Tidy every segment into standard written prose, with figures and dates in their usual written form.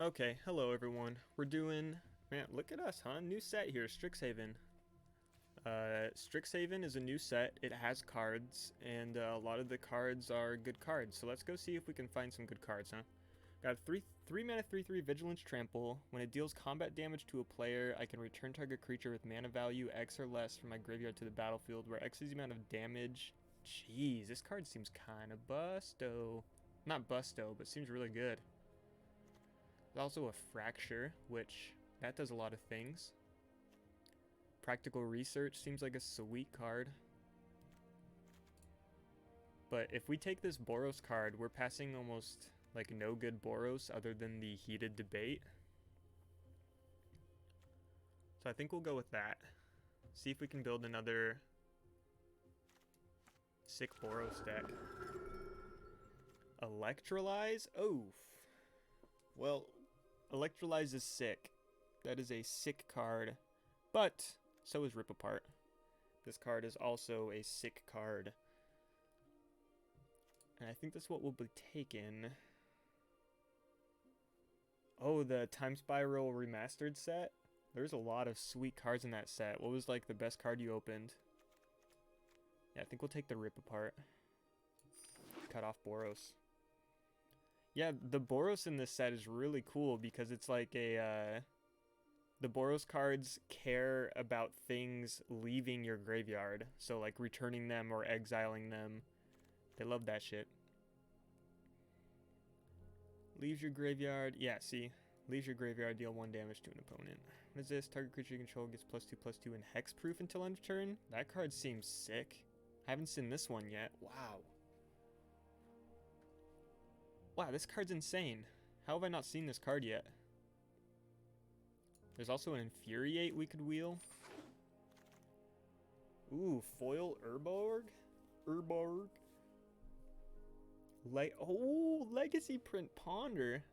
Okay, hello everyone. We're doing, man, look at us, huh? New set here, Strixhaven. Strixhaven is a new set. It has cards, and a lot of the cards are good cards. So let's go see if we can find some good cards, huh? Got a 3 mana 3/3 Vigilance Trample. When it deals combat damage to a player, I can return target creature with mana value X or less from my graveyard to the battlefield, where X is the amount of damage. Jeez, this card seems kind of busto. Not busto, but seems really good. There's also a Fracture, which that does a lot of things. Practical Research seems like a sweet card. But if we take this Boros card, we're passing almost like no good Boros other than the Heated Debate. So I think we'll go with that. See if we can build another sick Boros deck. Electrolyze? Oh. Well, Electrolyze is sick. That is a sick card. But so is Rip Apart. This card is also a sick card. And I think that's what will be taken. Oh, the Time Spiral Remastered set? There's a lot of sweet cards in that set. What was like the best card you opened? Yeah, I think we'll take the Rip Apart. Cut off Boros. Yeah, the Boros in this set is really cool because it's like a, the Boros cards care about things leaving your graveyard. So like returning them or exiling them. They love that shit. Leaves your graveyard. Yeah, see? Leaves your graveyard, deal 1 damage to an opponent. What is this? Target creature you control gets +2/+2 and hexproof until end of turn? That card seems sick. I haven't seen this one yet. Wow. Wow, this card's insane. How have I not seen this card yet? There's also an Infuriate we could wheel. Ooh, foil Urborg? Urborg. Oh, Legacy Print Ponder.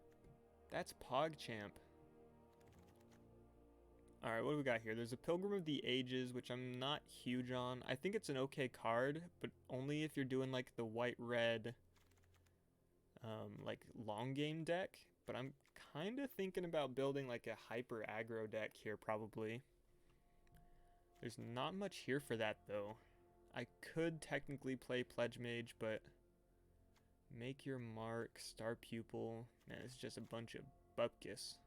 That's PogChamp. Alright, what do we got here? There's a Pilgrim of the Ages, which I'm not huge on. I think it's an okay card, but only if you're doing like the white-red like long game deck, but I'm kind of thinking about building like a hyper aggro deck here probably. There's not much here for that though. I could technically play Pledge Mage, but Make Your Mark, Star Pupil, man, it's just a bunch of bupkis.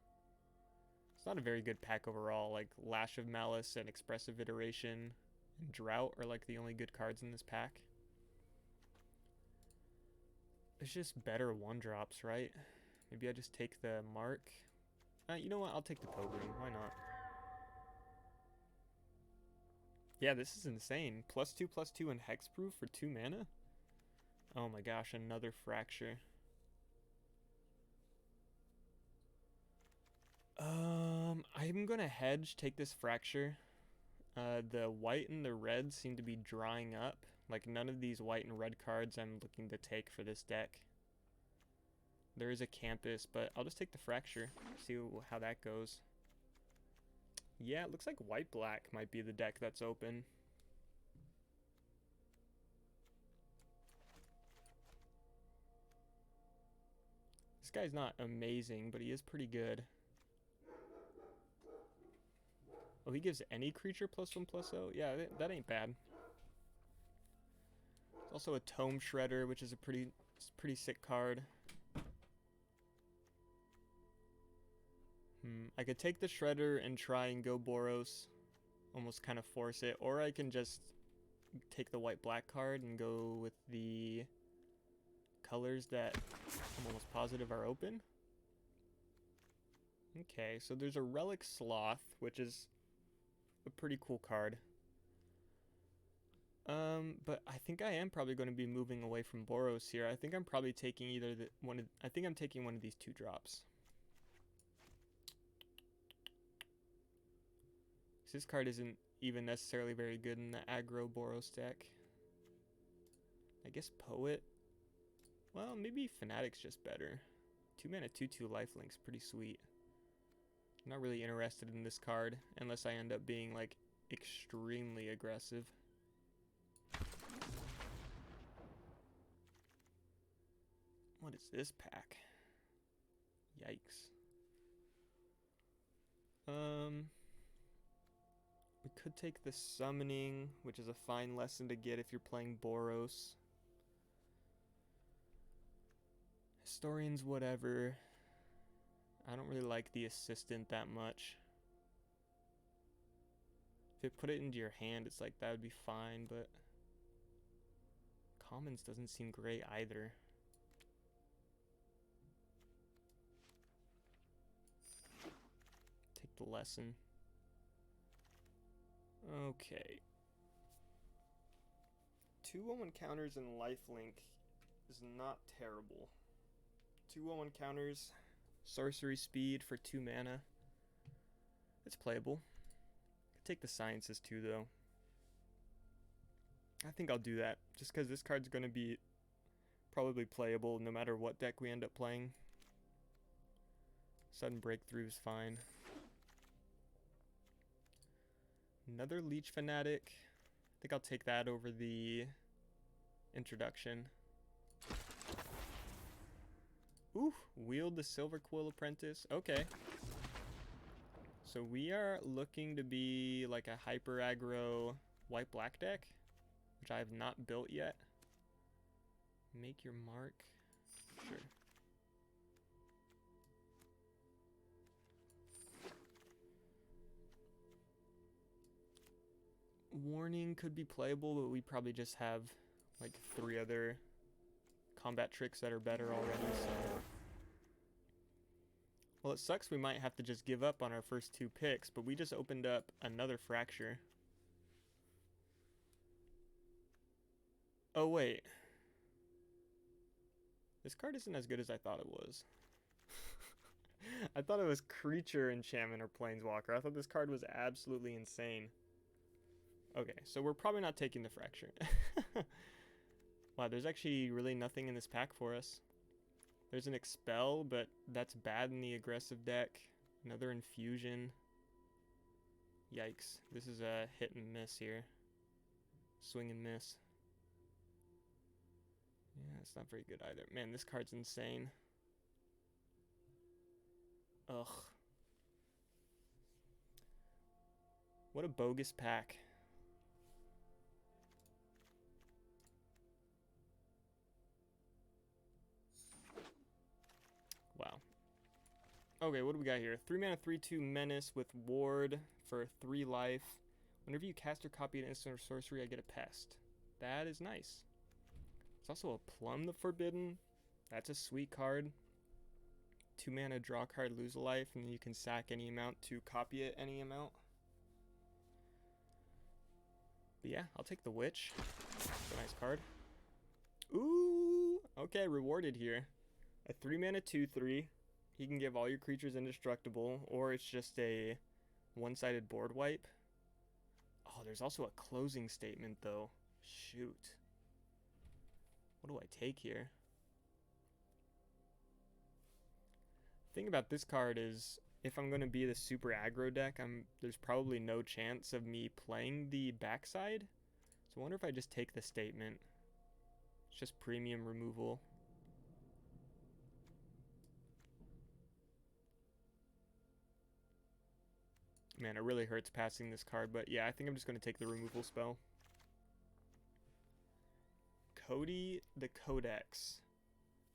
It's not a very good pack overall. Like Lash of Malice and Expressive Iteration and Drought are like the only good cards in this pack. It's just better 1-drops, right? Maybe I just take the Mark. You know what? I'll take the Pilgrim. Why not? Yeah, this is insane. +2/+2 and hexproof for 2 mana? Oh my gosh, another Fracture. I'm gonna hedge, take this Fracture. The white and the red seem to be drying up. Like none of these white and red cards I'm looking to take for this deck. There is a Campus, but I'll just take the Fracture. See how that goes. Yeah, it looks like white-black might be the deck that's open. This guy's not amazing, but he is pretty good. Oh, he gives any creature +1/+0? Yeah, that ain't bad. There's also a Tome Shredder, which is a pretty sick card. I could take the Shredder and try and go Boros. Almost kind of force it. Or I can just take the white-black card and go with the colors that I'm almost positive are open. Okay, so there's a Relic Sloth, which is a pretty cool card. But I think I am probably going to be moving away from Boros here. I think I'm probably taking either I think I'm taking one of these 2-drops. This card isn't even necessarily very good in the aggro Boros deck. I guess Poet. Well, maybe Fanatic's just better. 2 mana 2/2 lifelink's pretty sweet. I'm not really interested in this card unless I end up being like extremely aggressive. What is this pack? Yikes. We could take the summoning, which is a fine lesson to get if you're playing Boros. Historians, whatever. I don't really like the assistant that much. If it put it into your hand, it's like that would be fine, but commons doesn't seem great either. Take the lesson. Okay. 2/1 counters and lifelink is not terrible. 2/1 counters, sorcery speed for 2 mana. It's playable. Could take the sciences too, though. I think I'll do that, just because this card's going to be probably playable no matter what deck we end up playing. Sudden Breakthrough is fine. Another Leech Fanatic. I think I'll take that over the introduction. Ooh, Wield the Silver Quill Apprentice. Okay. So we are looking to be like a hyper aggro white-black deck, which I have not built yet. Make your mark. Sure. Warning could be playable, but we probably just have like 3 other combat tricks that are better already, so. Well, it sucks we might have to just give up on our first 2 picks, but we just opened up another Fracture. Oh, wait. This card isn't as good as I thought it was. I thought it was Creature, Enchantment, or Planeswalker. I thought this card was absolutely insane. Okay, so we're probably not taking the Fracture. Wow, there's actually really nothing in this pack for us. There's an Expel, but that's bad in the aggressive deck. Another Infusion. Yikes. This is a hit and miss here. Swing and miss. Yeah, it's not very good either. Man, this card's insane. Ugh. What a bogus pack. Wow. Okay, what do we got here? 3 mana, 3/2 Menace with Ward for 3 life. Whenever you cast or copy an instant or sorcery, I get a pest. That is nice. There's also a Plumb the Forbidden. That's a sweet card. 2 mana, draw a card, lose a life, and then you can sack any amount to copy it any amount. But yeah, I'll take the Witch. It's a nice card. Ooh! Okay, rewarded here. A 3 mana 2/3. He can give all your creatures indestructible, or it's just a one-sided board wipe. Oh, there's also a closing statement, though. Shoot. What do I take here? The thing about this card is, if I'm going to be the super aggro deck, there's probably no chance of me playing the backside. So I wonder if I just take the statement. It's just premium removal. Man, it really hurts passing this card, but yeah, I think I'm just going to take the removal spell. Cody the Codex.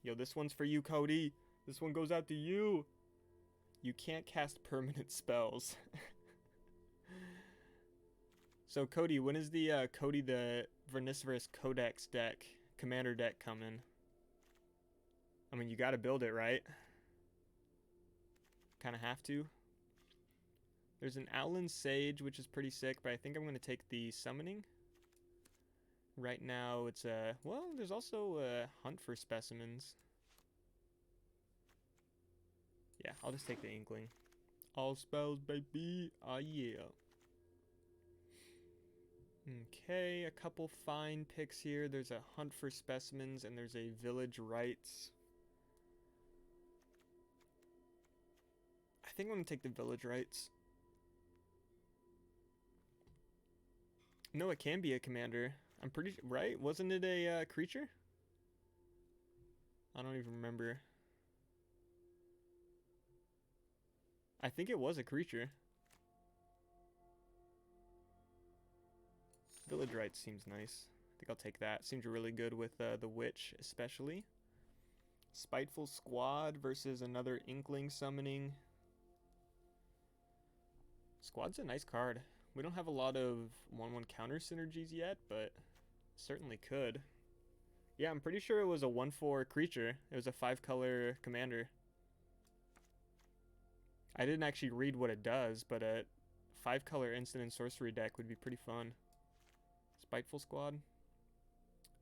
Yo, this one's for you, Cody. This one goes out to you. You can't cast permanent spells. So, Cody, when is the Cody the Verniferous Codex deck, commander deck coming? I mean, you gotta build it, right? Kinda have to. There's an Outland Sage, which is pretty sick, but I think I'm gonna take the Summoning. Right now, it's a... Well, there's also a Hunt for Specimens. Yeah, I'll just take the Inkling. All spells, baby. Ah, yeah. Okay, a couple fine picks here. There's a Hunt for Specimens, and there's a Village Rites. I think I'm going to take the Village Rites. No, it can be a commander. I'm pretty... Right? Wasn't it a creature? I don't even remember. I think it was a creature. Village Rites seems nice. I think I'll take that. Seems really good with the Witch, especially. Spiteful Squad versus another Inkling summoning. Squad's a nice card. We don't have a lot of 1/1 counter synergies yet, but certainly could. Yeah, I'm pretty sure it was a 1/4 creature. It was a 5-color commander. I didn't actually read what it does, but a 5-color instant and sorcery deck would be pretty fun. Spiteful Squad.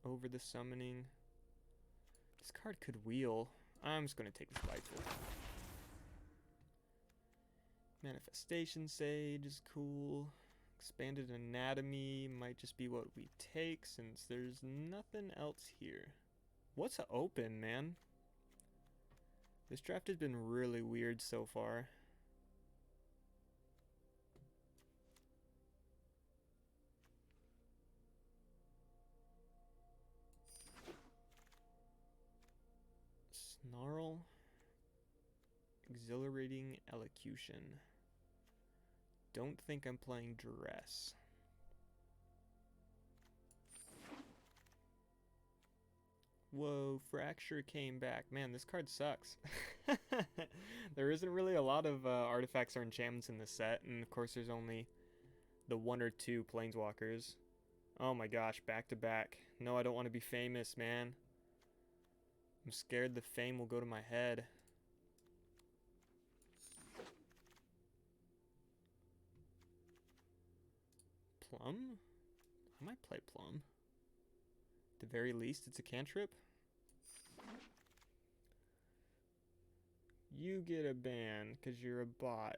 Over the summoning. This card could wheel. I'm just going to take the Spiteful. Manifestation Sage is cool. Expanded Anatomy might just be what we take since there's nothing else here. What's open, man? This draft has been really weird so far. Snarl. Exhilarating Elocution. Don't think I'm playing Duress. Whoa, Fracture came back. Man, this card sucks. There isn't really a lot of artifacts or enchantments in this set, and of course there's only the 1 or 2 planeswalkers. Oh my gosh, back to back. No, I don't want to be famous, man. I'm scared the fame will go to my head. Plum? I might play Plum. At the very least, it's a cantrip. You get a ban because you're a bot.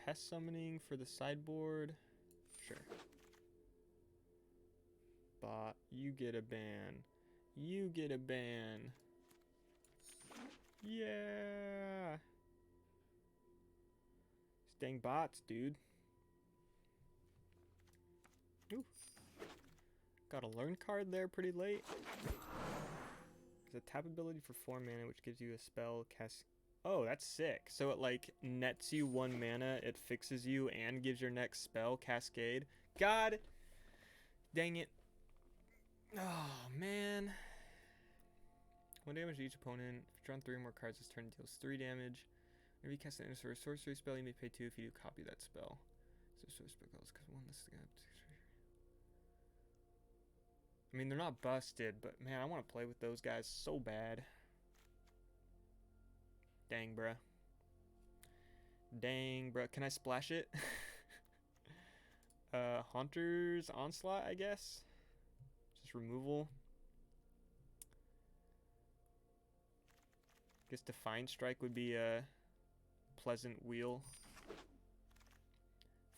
Pest summoning for the sideboard. Sure. Bot, you get a ban. You get a ban. Yeah. Dang bots, dude. Ooh. Got a learn card there pretty late. There's a tap ability for 4 mana, which gives you a spell cast. Oh, that's sick. So it like nets you 1 mana, it fixes you, and gives your next spell Cascade. God dang it. Oh, man. 1 damage to each opponent. If you draw 3 or more cards this turn, it deals 3 damage. If you cast an sorcery spell, you may pay 2 if you do copy that spell. So sorcery spells, because 1 this guy. I mean, they're not busted, but man, I want to play with those guys so bad. Dang, bruh. Dang, bruh. Can I splash it? Haunter's Onslaught, I guess. Just removal. I guess Defiant Strike would be a pleasant wheel.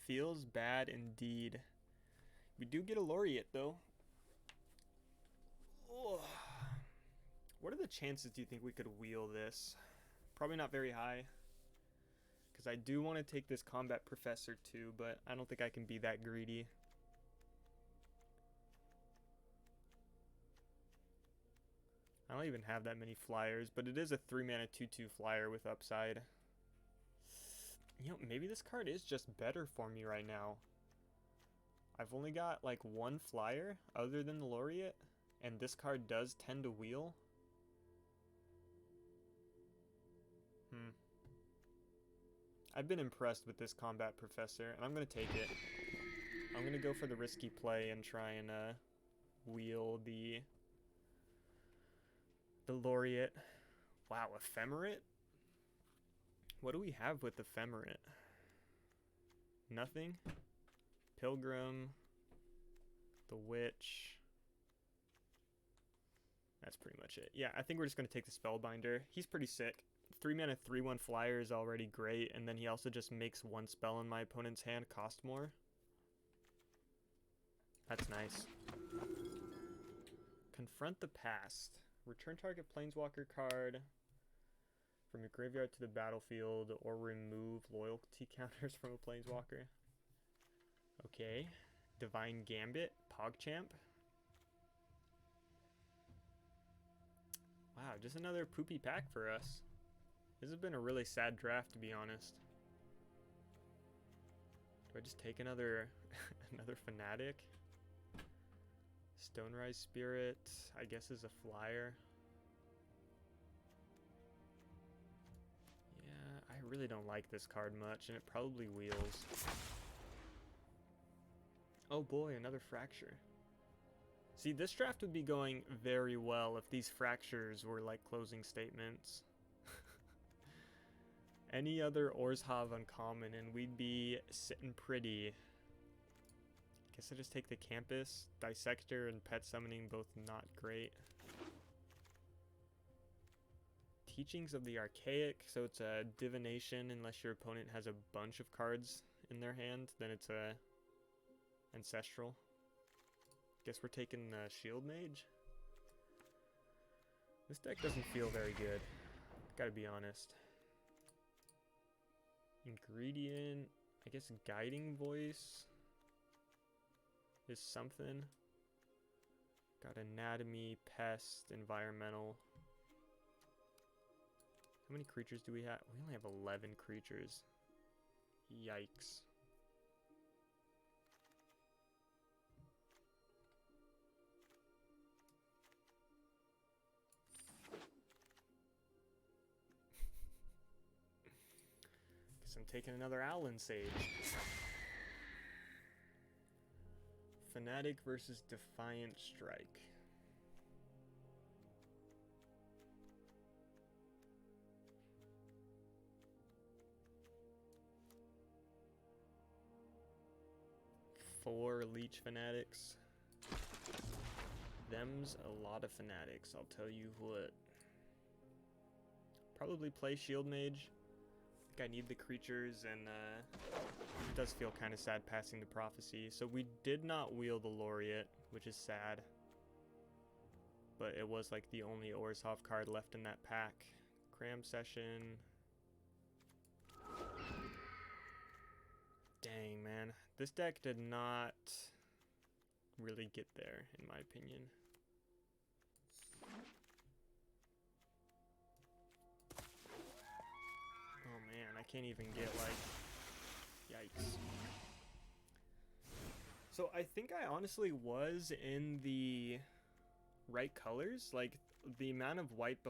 Feels bad indeed. We do get a Laureate, though. Oh. What are the chances do you think we could wheel this? Probably not very high. Because I do want to take this Combat Professor too, but I don't think I can be that greedy. I don't even have that many flyers, but it is a 3-mana 2/2 flyer with upside. You know, maybe this card is just better for me right now. I've only got like 1 flyer other than the Laureate, and this card does tend to wheel. I've been impressed with this Combat Professor, and I'm going to take it. I'm going to go for the risky play and try and wheel the Laureate. Wow, Ephemerate? What do we have with Ephemerate? Nothing? Pilgrim. The Witch. That's pretty much it. Yeah, I think we're just going to take the Spellbinder. He's pretty sick. 3-mana 3/1 flyer is already great, and then he also just makes 1 spell in my opponent's hand cost more. That's nice. Confront the Past. Return target planeswalker card from your graveyard to the battlefield, or remove loyalty counters from a planeswalker. Okay. Divine Gambit. PogChamp. Wow, just another poopy pack for us. This has been a really sad draft, to be honest. Do I just take another another Fanatic? Stonerise Spirit, I guess, is a flyer. Yeah, I really don't like this card much, and it probably wheels. Oh boy, another Fracture. See, this draft would be going very well if these Fractures were like closing statements. Any other Orzhov uncommon and we'd be sitting pretty. Guess I just take the Campus, Dissector, and Pet Summoning, both not great. Teachings of the Archaic, so it's a Divination unless your opponent has a bunch of cards in their hand, then it's a Ancestral. Guess we're taking Shield Mage. This deck doesn't feel very good, gotta be honest. Ingredient, I guess Guiding Voice is something. Got Anatomy, Pest, Environmental. How many creatures do we have? We only have 11 creatures. Yikes. Guess I'm taking another Owlin Sage. Fanatic versus Defiant Strike. Four Leech Fanatics. Them's a lot of Fanatics, I'll tell you what. Probably play Shield Mage. I think I need the creatures, and it does feel kind of sad passing the Prophecy. So we did not wheel the Laureate, which is sad. But it was like the only Orzhov card left in that pack. Cram Session. Dang, man. This deck did not really get there, in my opinion. Oh man, I can't even get, like, yikes. So I think I honestly was in the right colors. Like, the amount of white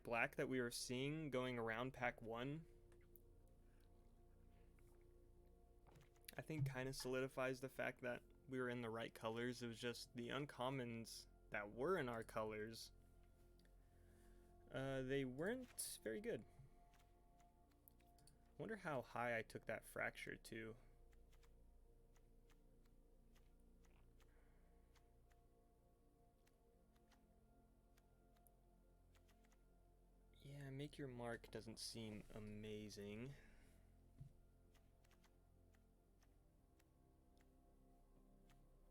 black that we were seeing going around pack 1, I think kind of solidifies the fact that we were in the right colors. It was just the uncommons that were in our colors, they weren't very good. Wonder how high I took that Fracture to. Yeah, Make Your Mark doesn't seem amazing.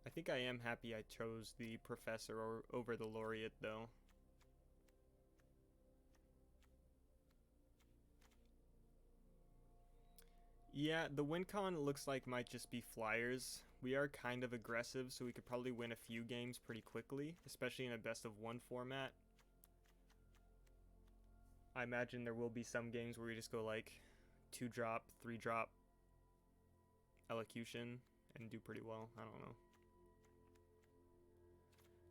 I think I am happy I chose the Professor over the Laureate, though. Yeah, the win con looks like might just be flyers. We are kind of aggressive, so we could probably win a few games pretty quickly, especially in a best-of-1 format. I imagine there will be some games where we just go like 2-drop, 3-drop Elocution and do pretty well. I don't know.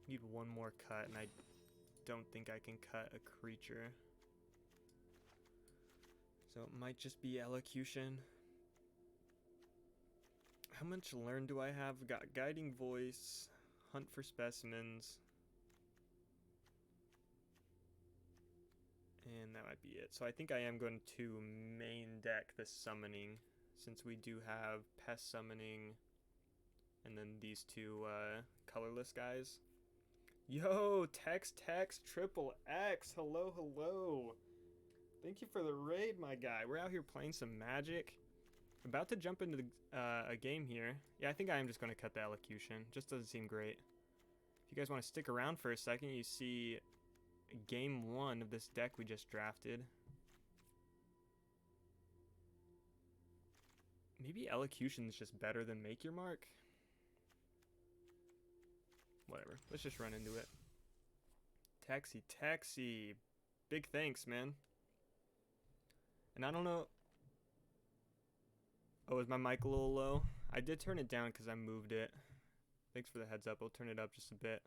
Need one more cut, and I don't think I can cut a creature. So it might just be Elocution. How much learn do I have? Got Guiding Voice, Hunt for Specimens. And that might be it. So I think I am going to main deck the Summoning, since we do have Pest Summoning, and then these two colorless guys. Yo, Tex Triple X, hello. Thank you for the raid, my guy. We're out here playing some Magic. About to jump into a game here. Yeah, I think I am just going to cut the Elocution. Just doesn't seem great. If you guys want to stick around for a second, you see game 1 of this deck we just drafted. Maybe Elocution is just better than Make Your Mark? Whatever, let's just run into it. Taxi, big thanks, man. And I don't know. Oh, is my mic a little low? I did turn it down because I moved it. Thanks for the heads up. I'll turn it up just a bit.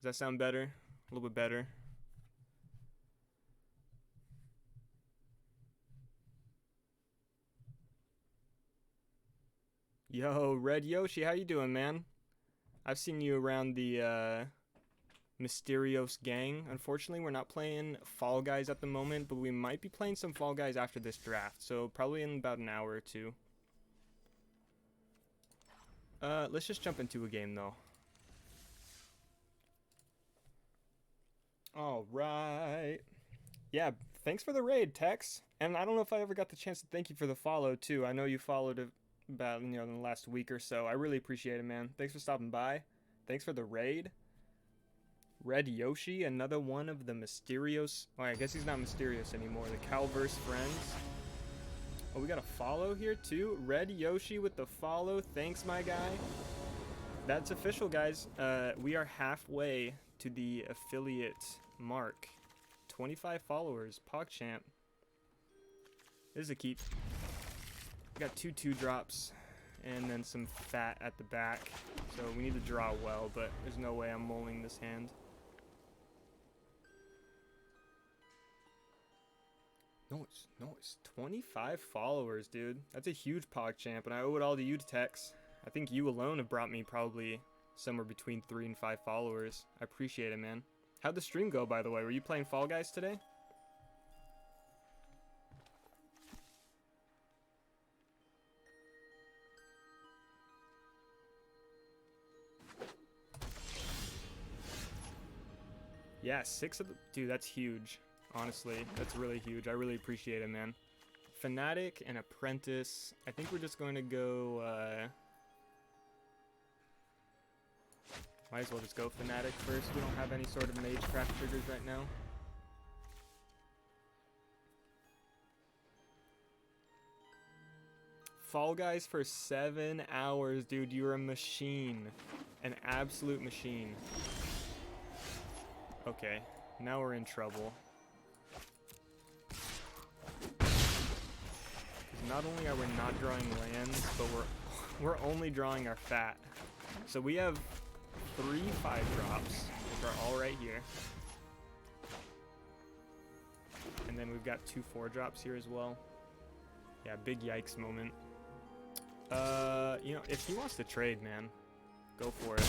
Does that sound better? A little bit better. Yo, Red Yoshi, how you doing, man? I've seen you around the Mysterious gang. Unfortunately, we're not playing Fall Guys at the moment, but we might be playing some Fall Guys after this draft, so probably in about an hour or two. Let's just jump into a game, though. All right. Yeah, thanks for the raid, Tex. And I don't know if I ever got the chance to thank you for the follow, too. I know you followed it about, in the last week or so. I really appreciate it, man. Thanks for stopping by. Thanks for the raid. Red Yoshi, another one of the mysterious... Oh, I guess he's not mysterious anymore. The Calverse friends. Oh, we got a follow here, too. Red Yoshi with the follow. Thanks, my guy. That's official, guys. We are halfway to the affiliate mark. 25 followers. PogChamp. This is a keep. We got 2 drops and then some fat at the back. So we need to draw well, but there's no way I'm mulling this hand. Nice. 25 followers, dude. That's a huge PogChamp, and I owe it all to you, Tex. I think you alone have brought me probably somewhere between 3 and 5 followers. I appreciate it, man. How'd the stream go, by the way? Were you playing Fall Guys today? Yeah, 6 of the... Dude, that's huge. Honestly, that's really huge. I really appreciate it, man. Fanatic and Apprentice. I think we're just going to go... Might as well just go Fanatic first. We don't have any sort of Magecraft triggers right now. Fall Guys for 7 hours, dude. You're a machine. An absolute machine. Okay, now we're in trouble. Not only are we not drawing lands, but we're only drawing our fat. So we have 3 5-drops, which are all right here. And then we've got 2 4-drops here as well. Yeah, big yikes moment. You know, if he wants to trade, man, go for it.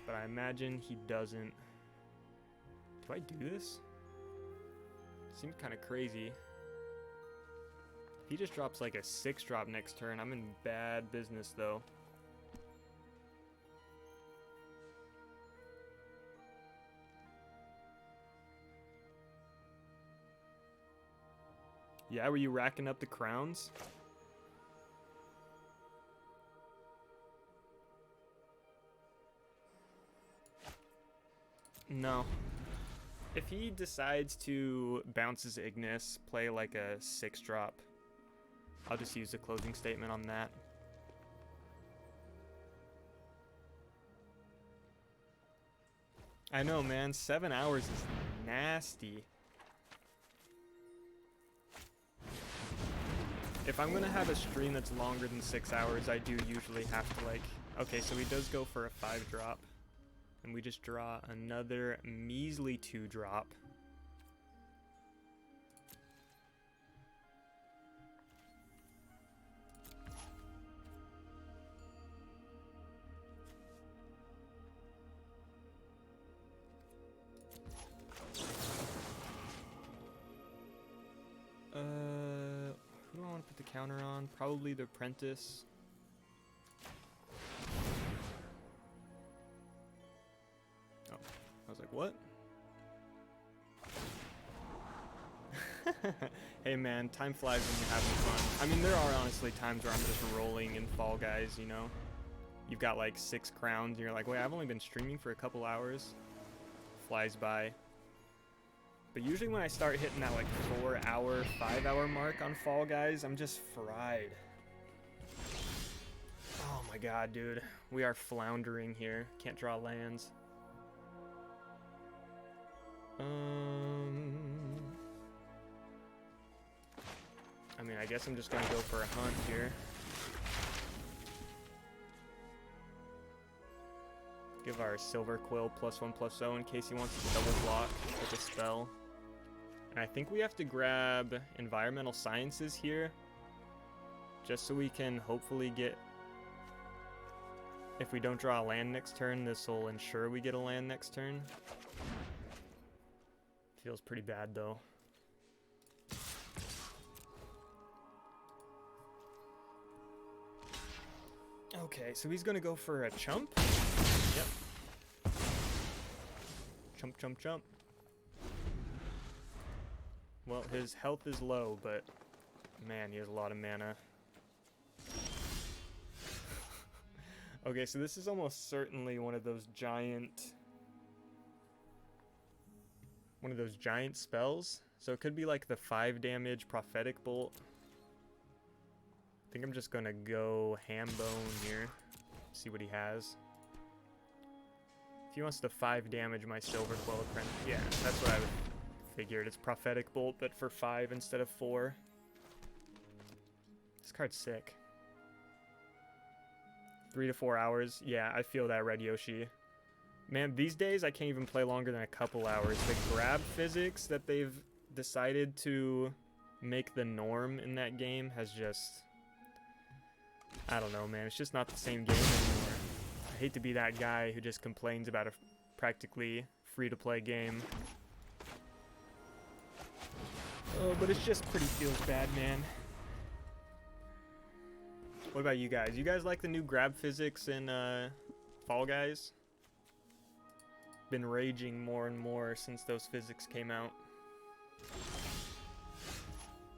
But I imagine he doesn't. Do I do this? Seems kind of crazy. He just drops like a 6-drop next turn. I'm in bad business, though. Yeah, were you racking up the crowns? No. If he decides to bounce his Ignis, play like a 6-drop, I'll just use the closing statement on that. I know, man. 7 hours is nasty. If I'm gonna have a stream that's longer than 6 hours, I do usually have to, like... Okay, so he does go for a 5-drop. And we just draw another measly 2-drop. Who do I want to put the counter on? Probably the Apprentice. Oh, I was like, what? Hey man, time flies when you're having fun. I mean, there are honestly times where I'm just rolling in Fall Guys, you know? You've got like 6 crowns and you're like, wait, I've only been streaming for a couple hours. Flies by. But usually when I start hitting that like 4-hour, 5-hour mark on Fall Guys, I'm just fried. Oh my god, dude. We are floundering here. Can't draw lands. I mean, I guess I'm just gonna go for a hunt here. Give our Silver Quill +1/+0 in case he wants to double block with a spell. And I think we have to grab Environmental Sciences here, just so we can hopefully get... If we don't draw a land next turn, this will ensure we get a land next turn. Feels pretty bad, though. Okay, so he's gonna go for a chump. Yep. Chump, chump, chump. Well, his health is low, but man, he has a lot of mana. Okay, so this is almost certainly one of those giant spells. So it could be like the 5 damage Prophetic Bolt. I think I'm just gonna go Ham Bone here. See what he has. If he wants to 5 damage my Silver Quill Apprentice, yeah, that's what I would figured. It's Prophetic Bolt, but for 5 instead of 4. This card's sick. 3 to 4 hours. Yeah, I feel that, Red Yoshi. Man, these days I can't even play longer than a couple hours. The grab physics that they've decided to make the norm in that game has just... I don't know, man. It's just not the same game anymore. I hate to be that guy who just complains about a practically free-to-play game. Oh, but it's just pretty feels bad, man. What about you guys? You guys like the new grab physics in Fall Guys? Been raging more and more since those physics came out.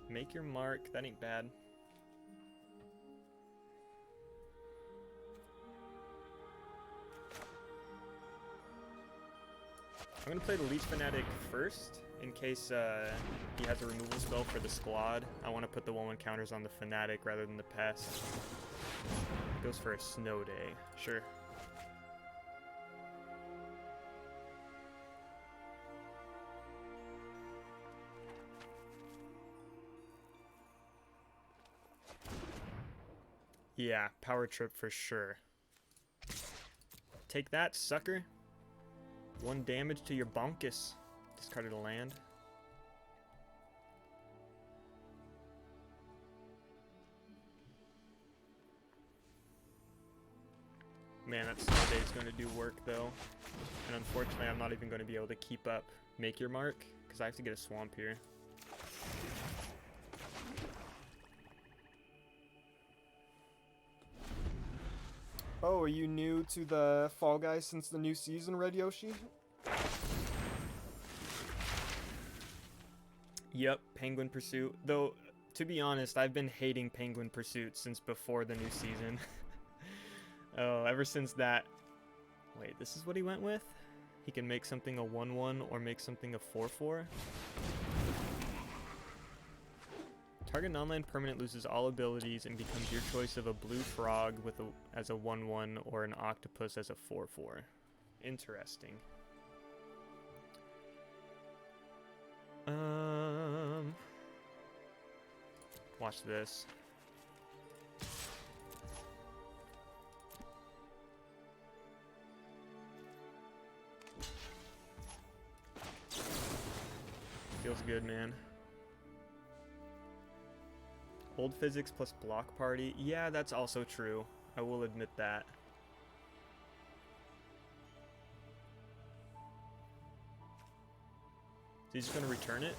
Make your mark. That ain't bad. I'm gonna play the Leech Fanatic first, in case he has a removal spell for the squad. I want to put the 1/1 counters on the Fanatic rather than the Pest. Goes for a Snow Day. Sure. Yeah, Power Trip for sure. Take that, sucker. 1 damage to your Bonkus. Discarded a land. Man, that Snow Day is going to do work, though. And unfortunately, I'm not even going to be able to keep up Make Your Mark, because I have to get a Swamp here. Oh, are you new to the Fall Guys since the new season, Red Yoshi? Yep, Penguin Pursuit. Though, to be honest, I've been hating Penguin Pursuit since before the new season. Oh, ever since that... Wait, this is what he went with? He can make something a 1/1 or make something a 4/4? Target non-land permanent loses all abilities and becomes your choice of a blue frog with as a 1/1 or an octopus as a 4/4. Interesting. Watch this. Feels good, man. Old physics plus block party. Yeah, that's also true. I will admit that. So he's just gonna return it?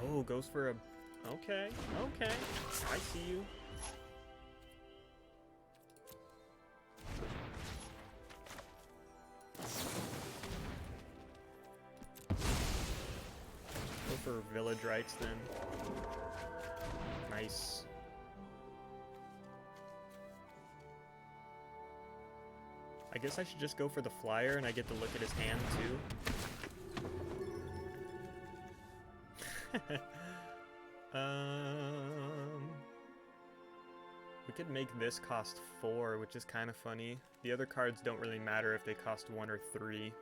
Oh, goes for a... Okay, okay. I see you. Go for Village Rites then. Nice. I guess I should just go for the flyer and I get to look at his hand too. We could make this cost 4, which is kind of funny. The other cards don't really matter if they cost 1 or 3.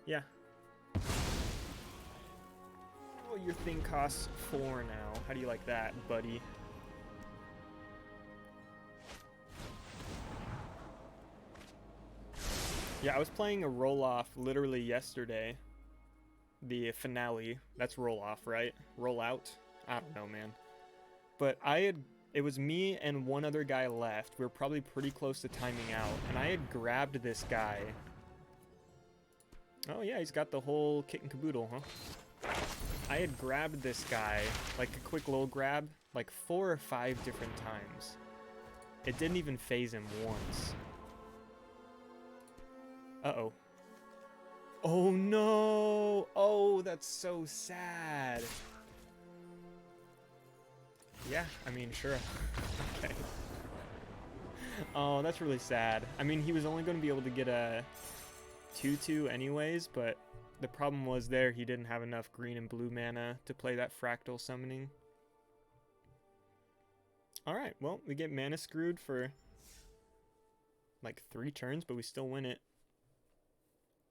Yeah. your thing costs 4 now. How do you like that, buddy? Yeah, I was playing a roll-off literally yesterday. The finale. That's roll-off, right? Roll-out? I don't know, man. But it was me and one other guy left. We were probably pretty close to timing out. And I had grabbed this guy. Oh yeah, he's got the whole kit and caboodle, huh? I had grabbed this guy, like a quick little grab, like 4 or 5 different times. It didn't even phase him once. Uh-oh. Oh no! Oh, that's so sad. Yeah, I mean, sure. Okay. Oh, that's really sad. I mean, he was only going to be able to get a 2/2 anyways, but the problem was there he didn't have enough green and blue mana to play that fractal summoning. Alright, well, we get mana screwed for like 3 turns, but we still win it.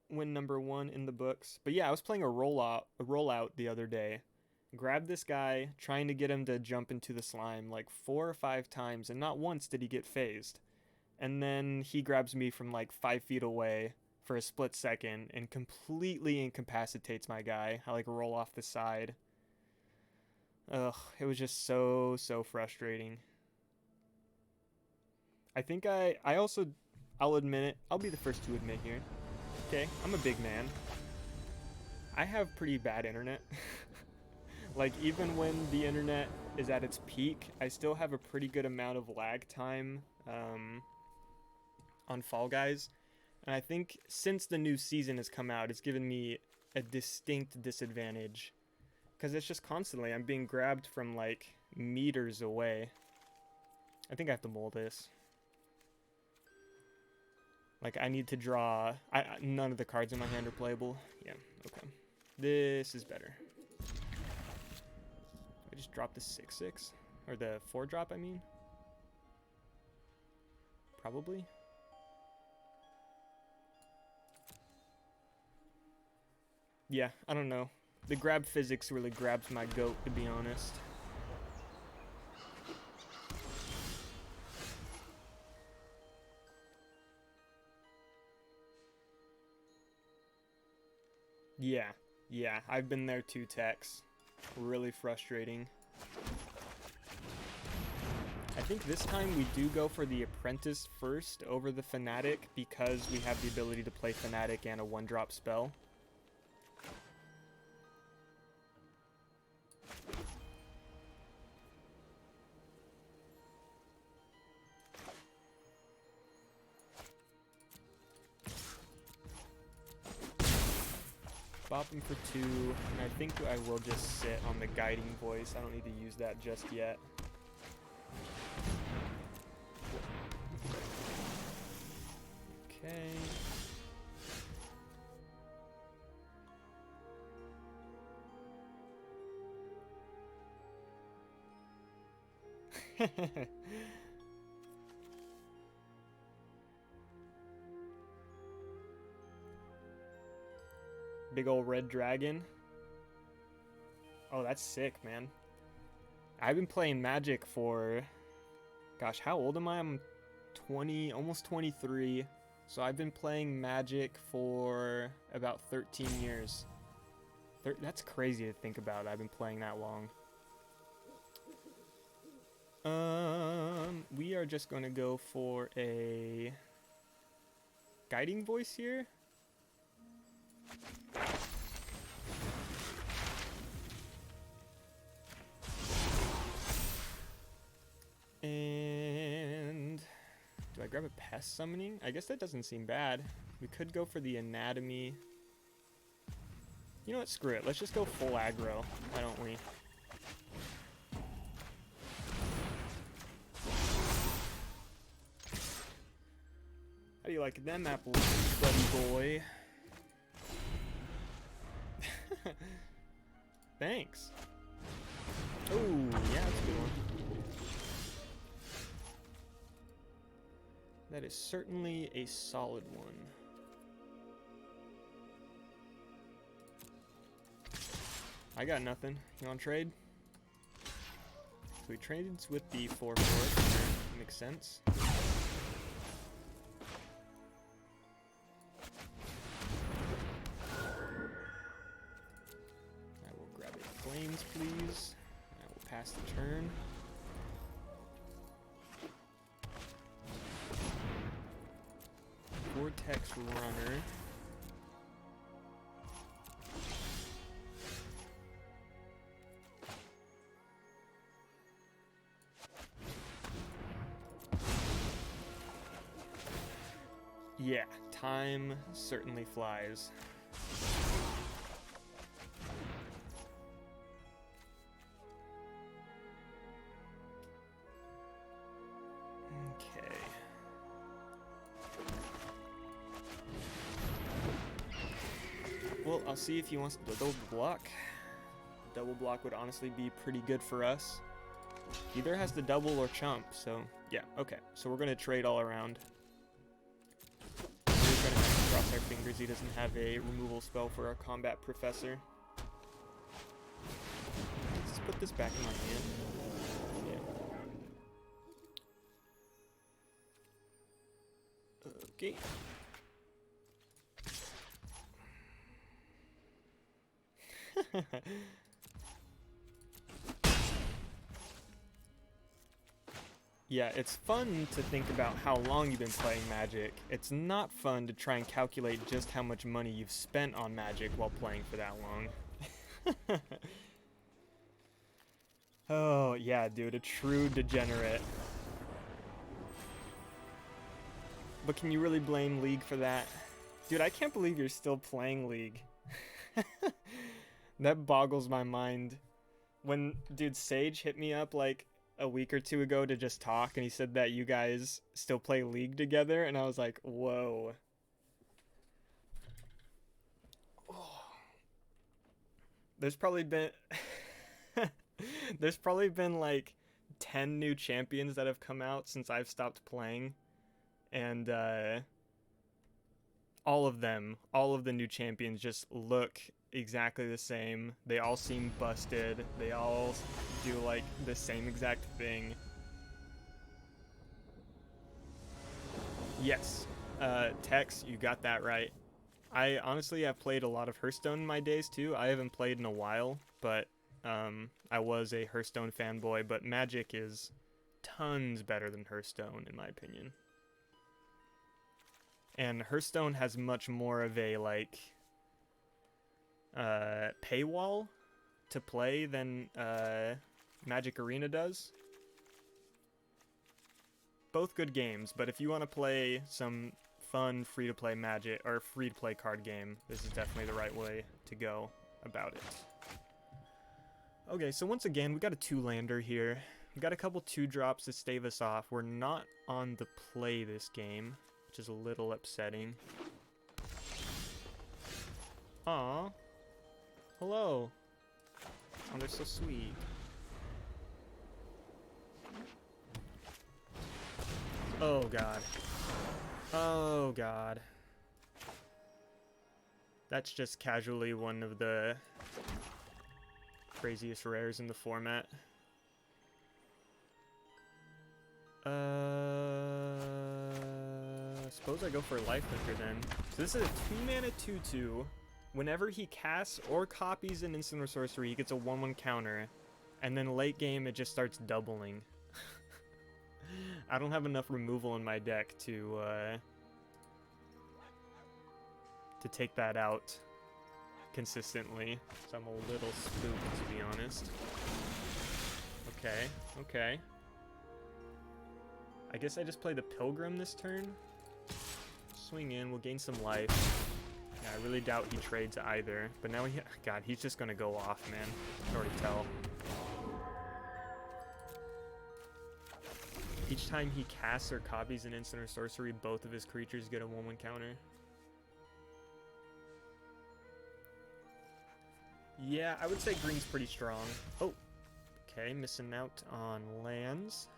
Win number 1 in the books. But yeah, I was playing a rollout the other day. Grabbed this guy, trying to get him to jump into the slime like 4 or 5 times, and not once did he get phased. And then he grabs me from like 5 feet away for a split second and completely incapacitates my guy. I like roll off the side. Ugh, it was just so frustrating. I think I'll admit it. I'll be the first to admit here. Okay, I'm a big man. I have pretty bad internet. Like, even when the internet is at its peak, I still have a pretty good amount of lag time on Fall Guys. And I think since the new season has come out, it's given me a distinct disadvantage. Because it's just constantly, I'm being grabbed from, like, meters away. I think I have to mull this. Like, I need to draw... none of the cards in my hand are playable. Yeah, okay. This is better. I just dropped the 6/6? Or the 4-drop, I mean? Probably. Yeah, I don't know. The grab physics really grabs my goat, to be honest. Yeah, I've been there too, Tex. Really frustrating. I think this time we do go for the Apprentice first over the Fanatic because we have the ability to play Fanatic and a 1-drop spell. Bop him for 2, and I think I will just sit on the Guiding Voice. I don't need to use that just yet. Okay. Big old red dragon. Oh, that's sick, man. I've been playing Magic for... Gosh, how old am I? I'm 20, almost 23. So I've been playing Magic for about 13 years. That's crazy to think about. I've been playing that long. We are just going to go for a Guiding Voice here. And do I grab a Pest Summoning? I guess that doesn't seem bad. We could go for the Anatomy. You know what? Screw it. Let's just go full aggro. Why don't we? How do you like them apples, buddy boy? Thanks. Oh, yeah, that's a good one. That is certainly a solid one. I got nothing. You want to trade? So he trades with the 4/4. Makes sense. I will grab a flames, please. I will pass the turn. Vortex Runner. Yeah, time certainly flies. Okay. Well, I'll see if he wants to double block. Double block would honestly be pretty good for us. He either has to double or chump, so yeah, okay. So we're gonna trade all around. We're gonna have to cross our fingers he doesn't have a removal spell for our combat professor. Let's put this back in my hand. Yeah. Okay. Yeah, it's fun to think about how long you've been playing Magic. It's not fun to try and calculate just how much money you've spent on Magic while playing for that long. Oh, yeah, dude, a true degenerate. But can you really blame League for that? Dude, I can't believe you're still playing League. That boggles my mind. When, dude, Sage hit me up like a week or two ago to just talk, and he said that you guys still play League together, and I was like, whoa. Oh. There's probably been there's probably been like 10 new champions that have come out since I've stopped playing, and all of the new champions just look exactly the same. They all seem busted. They all do like the same exact thing. Yes, Tex, you got that right. I honestly have played a lot of Hearthstone in my days too. I haven't played in a while, but I was a Hearthstone fanboy, but Magic is tons better than Hearthstone in my opinion. And Hearthstone has much more of a like paywall to play than Magic Arena does. Both good games, but if you want to play some fun free-to-play Magic or free-to-play card game, this is definitely the right way to go about it. Okay, so once again, we got a 2-lander here. We got a couple 2-drops to stave us off. We're not on the play this game, which is a little upsetting. Aww. Hello. Oh, they're so sweet. Oh, God. Oh, God. That's just casually one of the craziest rares in the format. Suppose I go for Life Linker then. So this is a 2-mana 2/2. Whenever he casts or copies an instant or sorcery, he gets a 1/1 counter. And then late game, it just starts doubling. I don't have enough removal in my deck to take that out consistently. So I'm a little spooked, to be honest. Okay, okay. I guess I just play the Pilgrim this turn. Swing in, we'll gain some life. Yeah, I really doubt he trades either. But now God, he's just gonna go off, man. I can already tell. Each time he casts or copies an instant or sorcery, both of his creatures get a 1/1 counter. Yeah, I would say green's pretty strong. Oh, okay, missing out on lands.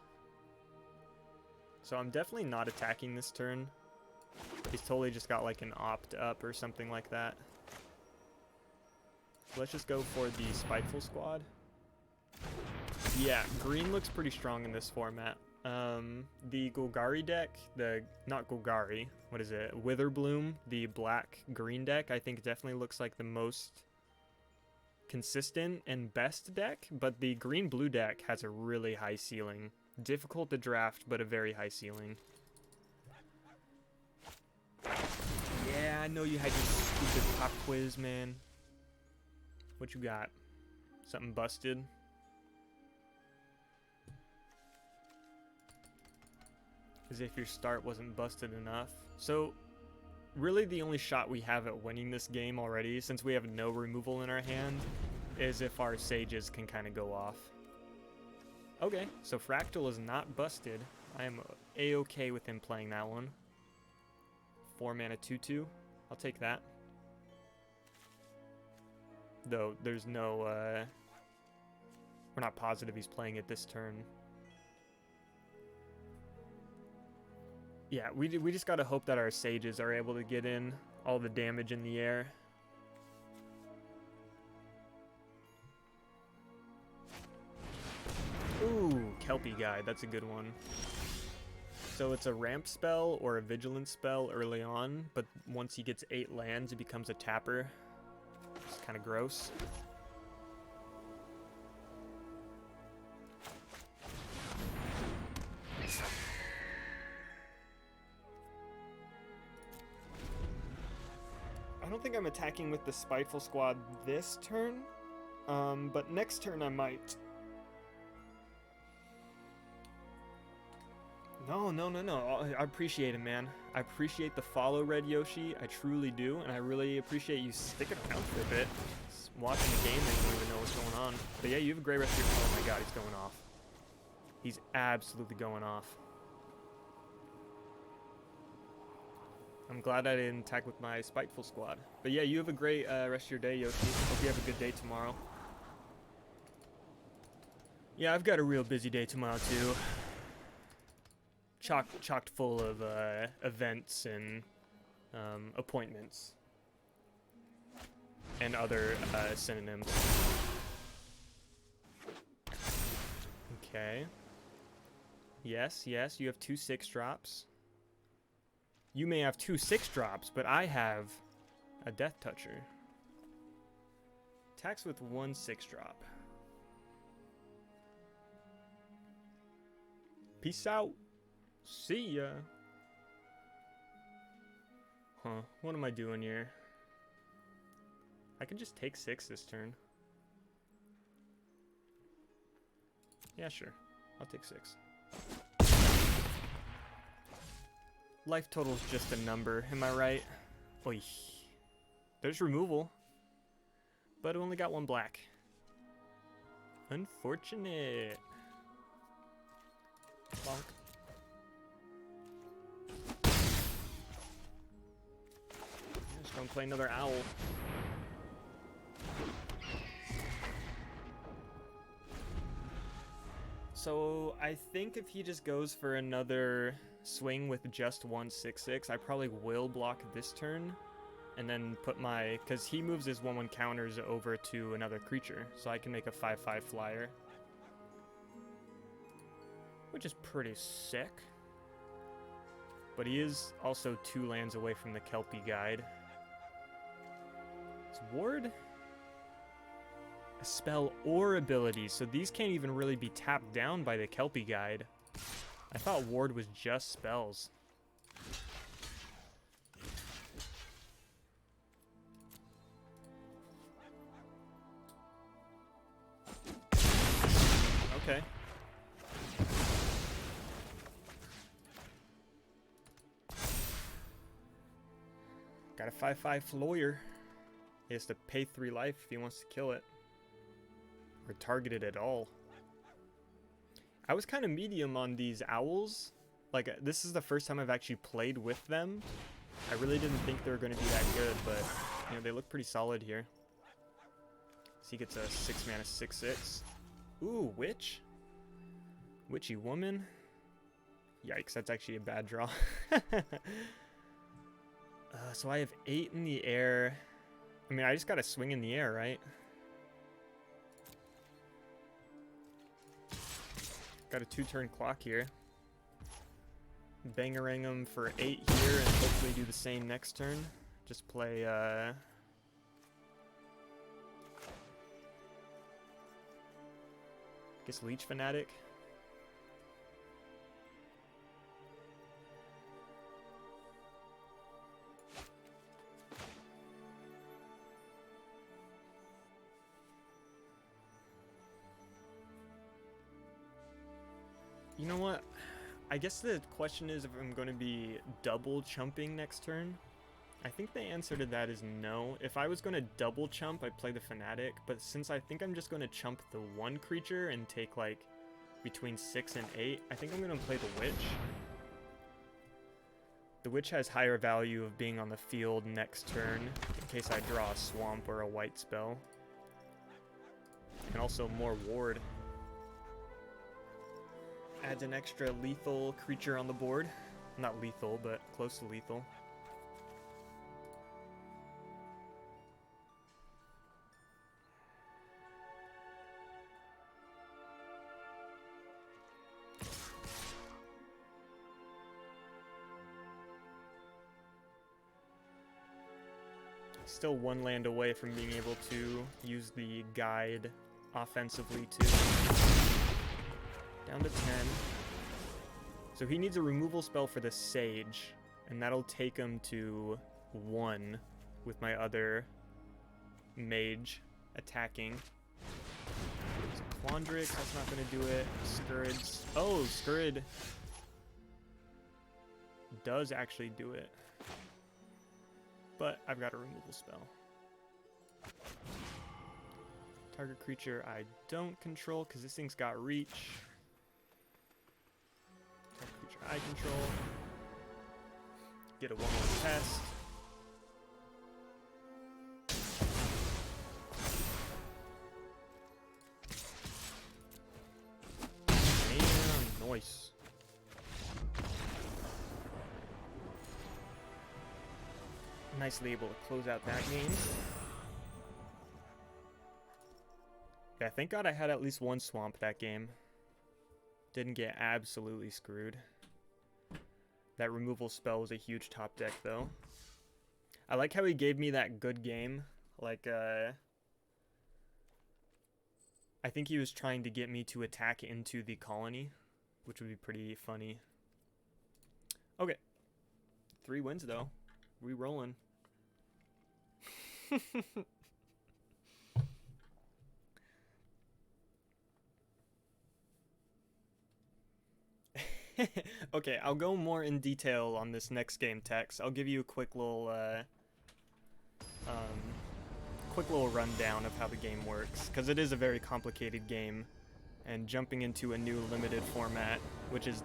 So I'm definitely not attacking this turn. He's totally just got like an opt up or something like that. let's just go for the Spiteful Squad. Yeah, green looks pretty strong in this format. The Golgari deck, not Golgari, what is it? Witherbloom, the black-green deck, I think definitely looks like the most consistent and best deck, but the green-blue deck has a really high ceiling. Difficult to draft, but a very high ceiling. Yeah, I know you had your stupid pop quiz, man. What you got? Something busted? As if your start wasn't busted enough. So, really the only shot we have at winning this game already, since we have no removal in our hand, is if our sages can kind of go off. Okay, so Fractal is not busted. I am a-okay with him playing that one. 4 mana 2/2. I'll take that. Though there's no, we're not positive he's playing it this turn. Yeah, we just gotta hope that our sages are able to get in all the damage in the air. Ooh, Kelpie Guide, that's a good one. So it's a ramp spell or a vigilance spell early on, but once he gets 8 lands, it becomes a tapper. It's kind of gross. I don't think I'm attacking with the Spiteful Squad this turn, but next turn I might. No. I appreciate it, man. I appreciate the follow, Red Yoshi. I truly do, and I really appreciate you sticking around for a bit. Just watching the game and you don't even know what's going on. But yeah, you have a great rest of your time. Oh my god, he's going off. He's absolutely going off. I'm glad I didn't attack with my Spiteful Squad. But yeah, you have a great rest of your day, Yoshi. Hope you have a good day tomorrow. Yeah, I've got a real busy day tomorrow, too. Chocked full of events and appointments and other synonyms. Okay. Yes, you have 2 6-drops. You may have 2 6-drops, but I have a Death Toucher. Attacks with 1 6-drop. Peace out. See ya. Huh, what am I doing here? I can just take 6 this turn. Yeah, sure. I'll take 6. Life total's just a number, am I right? Oy. There's removal. But I only got 1 black. Unfortunate. Bonk. Just gonna play another owl. So I think if he just goes for another swing with just 1 6/6, I probably will block this turn and then put my, because he moves his 1/1 counters over to another creature, so I can make a 5/5 flyer, which is pretty sick. But he is also 2 lands away from the Kelpie Guide. Is Ward a spell or ability? So these can't even really be tapped down by the Kelpie Guide. I thought Ward was just spells. Okay. Got a 5/5 lawyer. He has to pay 3 life if he wants to kill it. Or target it at all. I was kind of medium on these owls. Like, this is the first time I've actually played with them. I really didn't think they were going to be that good, but, you know, they look pretty solid here. So he gets a 6 mana 6/6. Ooh, Witch? Witchy Woman? Yikes, that's actually a bad draw. So I have 8 in the air. I mean, I just got to swing in the air, right? Got a 2-turn clock here. Bangarang him for 8 here and hopefully do the same next turn. Just play, guess Leech Fanatic. You know what? I guess the question is if I'm going to be double chumping next turn. I think the answer to that is no. If I was going to double chump, I'd play the Fanatic, but since I think I'm just going to chump the 1 creature and take like between 6 and 8, I think I'm going to play the Witch. The Witch has higher value of being on the field next turn in case I draw a Swamp or a white spell. And also more ward. Adds an extra lethal creature on the board. Not lethal, but close to lethal. Still 1 land away from being able to use the guide offensively too. Down to 10. So he needs a removal spell for the Sage, and that'll take him to 1 with my other mage attacking. So Quandrix, that's not going to do it. Scourge. Oh, Scourge does actually do it. But I've got a removal spell. Target creature I don't control because this thing's got reach. Target creature I control. Get a 1/1 test. Damn, nice. Nicely able to close out that game. Yeah, thank God I had at least 1 swamp that game. Didn't get absolutely screwed. That removal spell was a huge top deck, though. I like how he gave me that good game. Like, I think he was trying to get me to attack into the colony, which would be pretty funny. Okay. 3 wins, though. We rolling. Okay, I'll go more in detail on this next game, Tex. I'll give you a quick little rundown of how the game works, because it is a very complicated game, and jumping into a new limited format, which is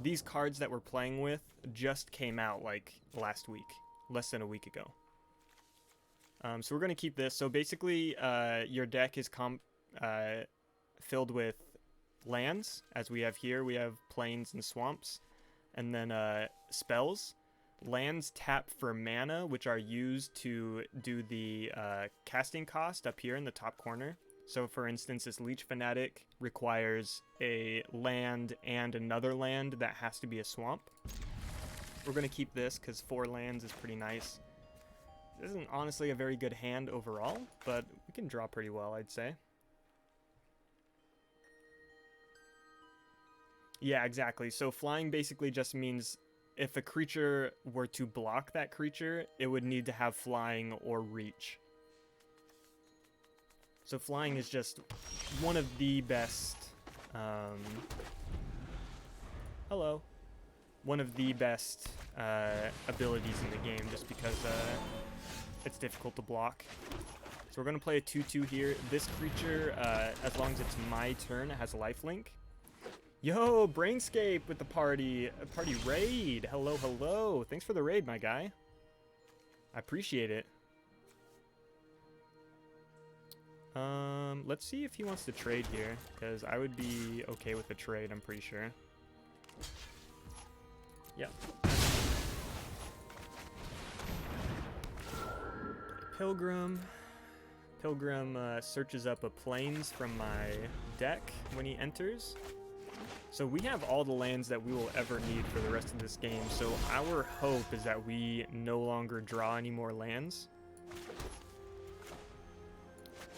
these cards that we're playing with just came out like last week, less than a week ago. So we're going to keep this. So basically, your deck is filled with lands, as we have here. We have plains and swamps, and then spells. Lands tap for mana, which are used to do the casting cost up here in the top corner. So for instance, this Leech Fanatic requires a land and another land that has to be a swamp. We're going to keep this because 4 lands is pretty nice. This isn't honestly a very good hand overall, but we can draw pretty well, I'd say. Yeah, exactly. So flying basically just means if a creature were to block that creature, it would need to have flying or reach. So flying is just one of the best, one of the best abilities in the game, just because it's difficult to block. So we're going to play a 2/2 here. This creature, as long as it's my turn, has lifelink. Yo, Brainscape with the party raid. Hello, hello. Thanks for the raid, my guy. I appreciate it. Let's see if he wants to trade here, because I would be okay with a trade, I'm pretty sure. Yeah. Pilgrim. Pilgrim searches up a plains from my deck when he enters. So we have all the lands that we will ever need for the rest of this game, so our hope is that we no longer draw any more lands.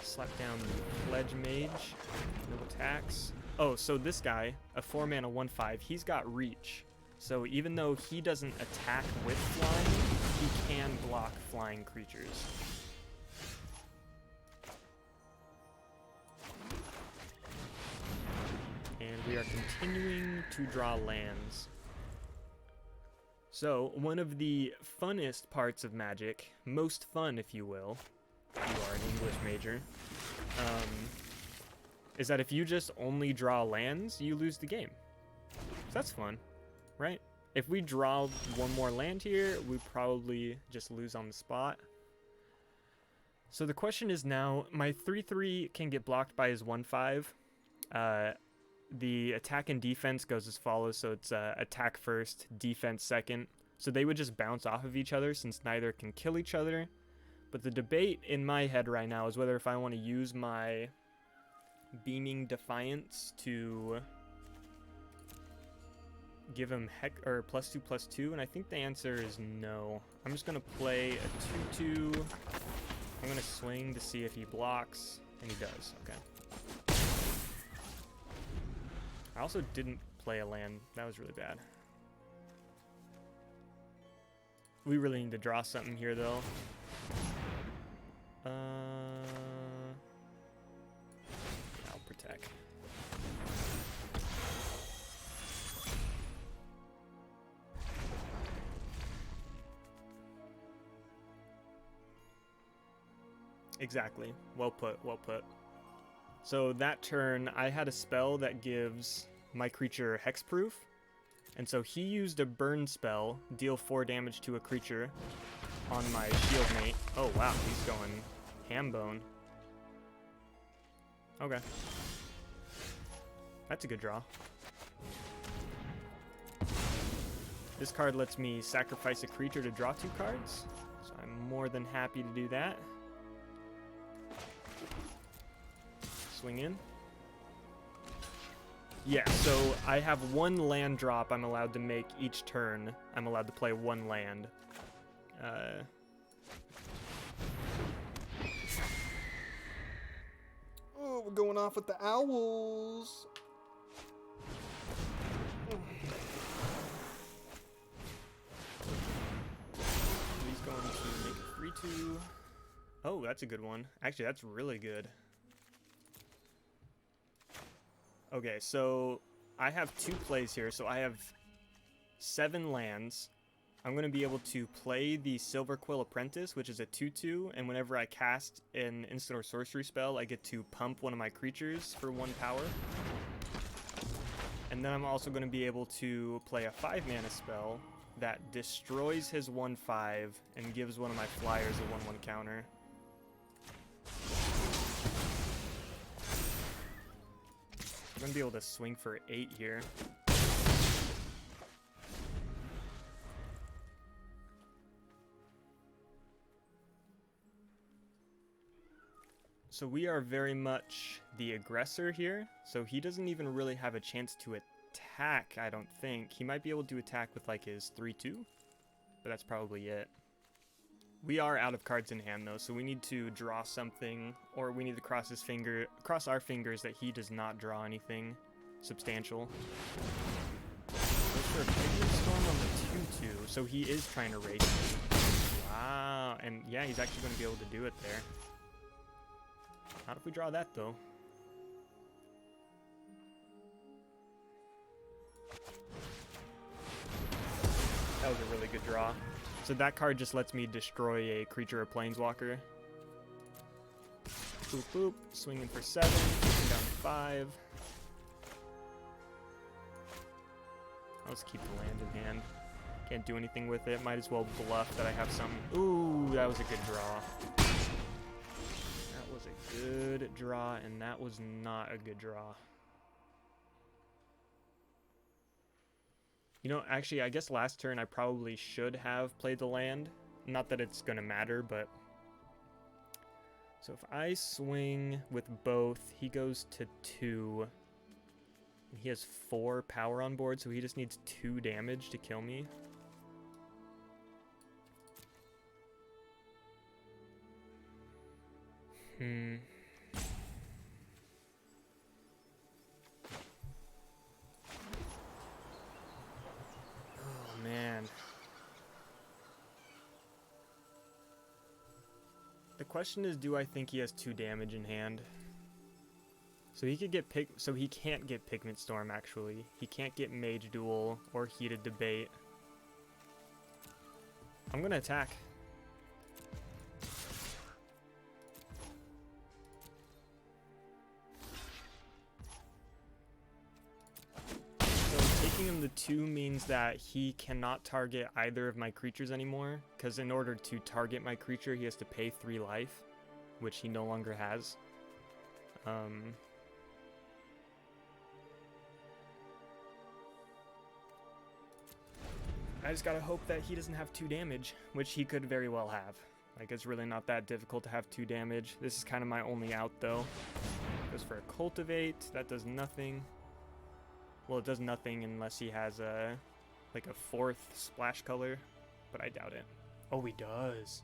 Slap down the Pledge Mage, no attacks. Oh, so this guy, a 4-mana 1/5, he's got reach. So even though he doesn't attack with flying, he can block flying creatures. And we are continuing to draw lands. So, one of the funnest parts of Magic, most fun if you will, you are an English major, is that if you just only draw lands, you lose the game. So that's fun, right? If we draw one more land here, we probably just lose on the spot. So the question is now, my 3/3 can get blocked by his 1/5. The attack and defense goes as follows, so it's attack first, defense second. So they would just bounce off of each other since neither can kill each other. But the debate in my head right now is whether if I want to use my Beaming Defiance to give him +2/+2, and I think the answer is no. I'm just going to play a 2/2. I'm going to swing to see if he blocks, and he does. Okay. I also didn't play a land. That was really bad. We really need to draw something here, though. I'll protect. Exactly. Well put, well put. So that turn, I had a spell that gives my creature hexproof. And so he used a burn spell, deal 4 damage to a creature on my shield mate. Oh wow, he's going ham bone. Okay. That's a good draw. This card lets me sacrifice a creature to draw 2 cards. So I'm more than happy to do that. Swing in. Yeah, so I have 1 land drop I'm allowed to make each turn. I'm allowed to play 1 land. Oh, we're going off with the owls. He's going to make a 3/2. Oh, that's a good one. Actually, that's really good. Okay, so I have 2 plays here. So I have 7 lands. I'm going to be able to play the Silver Quill Apprentice, which is a 2/2, and whenever I cast an instant or sorcery spell, I get to pump one of my creatures for 1 power. And then I'm also going to be able to play a 5-mana spell that destroys his 1/5 and gives one of my flyers a 1/1 counter. I'm going to be able to swing for 8 here. So we are very much the aggressor here. So he doesn't even really have a chance to attack, I don't think. He might be able to attack with like his 3/2, but that's probably it. We are out of cards in hand though, so we need to draw something, or we need to cross our fingers that he does not draw anything substantial. Goes for a Figure Storm on the 2/2, so he is trying to race me. Wow, and yeah, he's actually going to be able to do it there. Not if we draw that though. That was a really good draw. So that card just lets me destroy a creature or planeswalker. Boop boop, swinging for 7, down to 5. Let's keep the land in hand. Can't do anything with it. Might as well bluff that I have some. Ooh, that was a good draw. That was a good draw, and that was not a good draw. You know, actually, I guess last turn I probably should have played the land. Not that it's going to matter, but... So if I swing with both, he goes to 2. He has 4 power on board, so he just needs 2 damage to kill me. Oh, man. The question is, do I think he has 2 damage in hand? So he could get so he can't get Pigment Storm, actually. He can't get Mage Duel or Heated Debate. I'm gonna attack. So taking him to 2 means that he cannot target either of my creatures anymore, because in order to target my creature, he has to pay 3 life, which he no longer has. I just gotta hope that he doesn't have 2 damage, which he could very well have. Like, it's really not that difficult to have 2 damage. This is kind of my only out, though. Goes for a Cultivate. That does nothing. Well, it does nothing unless he has a, like a 4th splash color, but I doubt it. Oh, he does.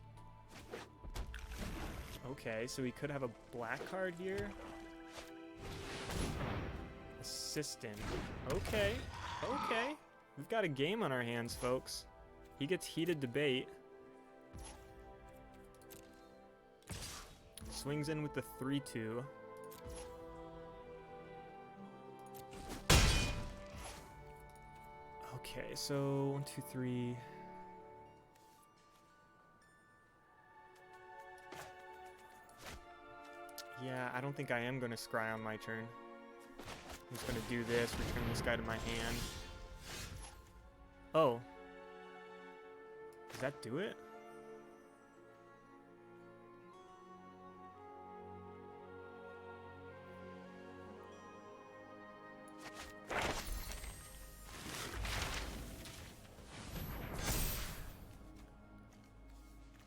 Okay, so he could have a black card here. Assistant. Okay, okay. We've got a game on our hands, folks. He gets Heated Debate. Swings in with the 3-2. Okay, so 1, 2, 3. Yeah, I don't think I am going to scry on my turn. I'm just going to do this, return this guy to my hand. Oh. Does that do it?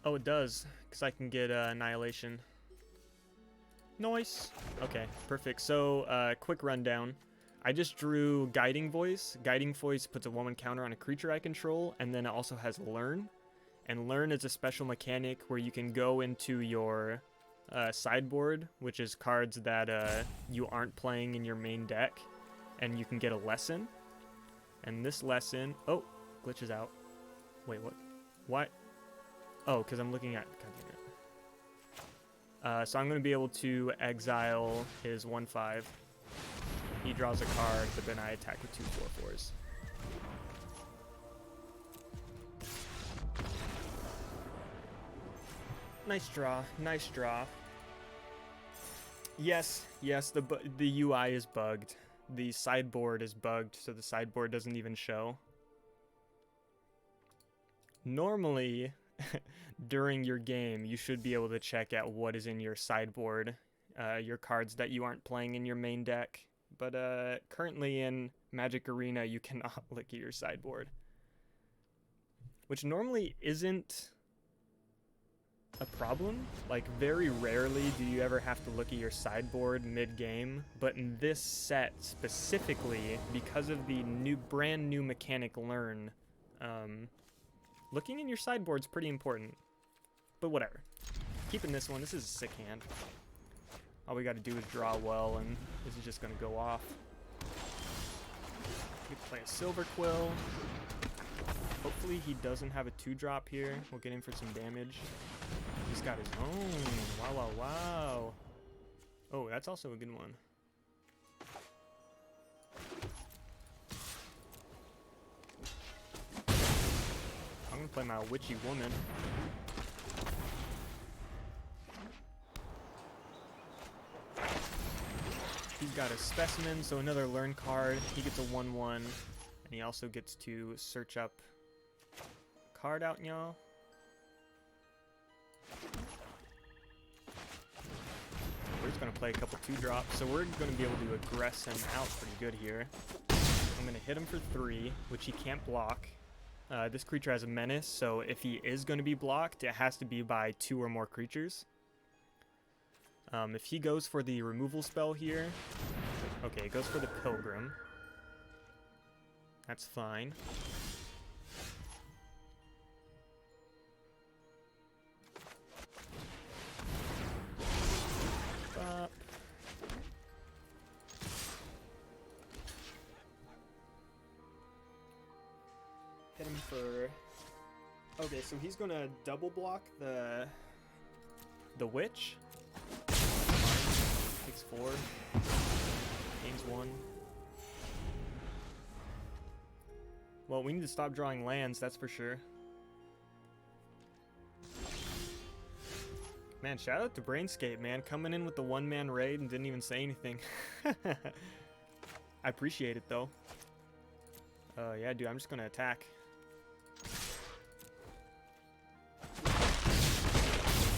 Oh, it does, because I can get Annihilation. Nice. Okay, perfect. So, quick rundown. I just drew Guiding Voice. Guiding Voice puts a 1/1 counter on a creature I control, and then it also has Learn. And Learn is a special mechanic where you can go into your sideboard, which is cards that you aren't playing in your main deck, and you can get a lesson. And this lesson... Oh, glitches out. Wait, what? What? Oh, because I'm looking at... God damn it. So I'm going to be able to exile his 1/5. He draws a card, but then I attack with 2 4/4s. Nice draw. Nice draw. Yes, yes, the UI is bugged. The sideboard is bugged, so the sideboard doesn't even show. Normally, during your game, you should be able to check out what is in your sideboard, your cards that you aren't playing in your main deck. But currently in Magic Arena, you cannot look at your sideboard. Which normally isn't a problem. Like, very rarely do you ever have to look at your sideboard mid-game. But in this set specifically, because of the brand new mechanic Learn, looking in your sideboard's pretty important. But whatever. Keeping this one. This is a sick hand. All we got to do is draw well, and this is just going to go off. We can play a Silver Quill. Hopefully he doesn't have a 2-drop here. We'll get him for some damage. He's got his own. Wow, wow, wow. Oh, that's also a good one. I'm going to play my Witchy Woman. He's got a Specimen, so another Learn card. He gets a 1/1, and he also gets to search up a card out, y'all. We're just going to play a couple 2-drops, so we're going to be able to aggress him out pretty good here. I'm going to hit him for 3, which he can't block. This creature has a menace, so if he is going to be blocked, it has to be by 2 or more creatures. If he goes for the removal spell here, okay, it goes for the Pilgrim. That's fine. Hit him for... Okay, so he's gonna double block the witch. Takes 4. Gains 1. Well, we need to stop drawing lands, that's for sure. Man, shout out to Brainscape, man. Coming in with the one-man raid and didn't even say anything. I appreciate it, though. Yeah, dude, I'm just gonna attack.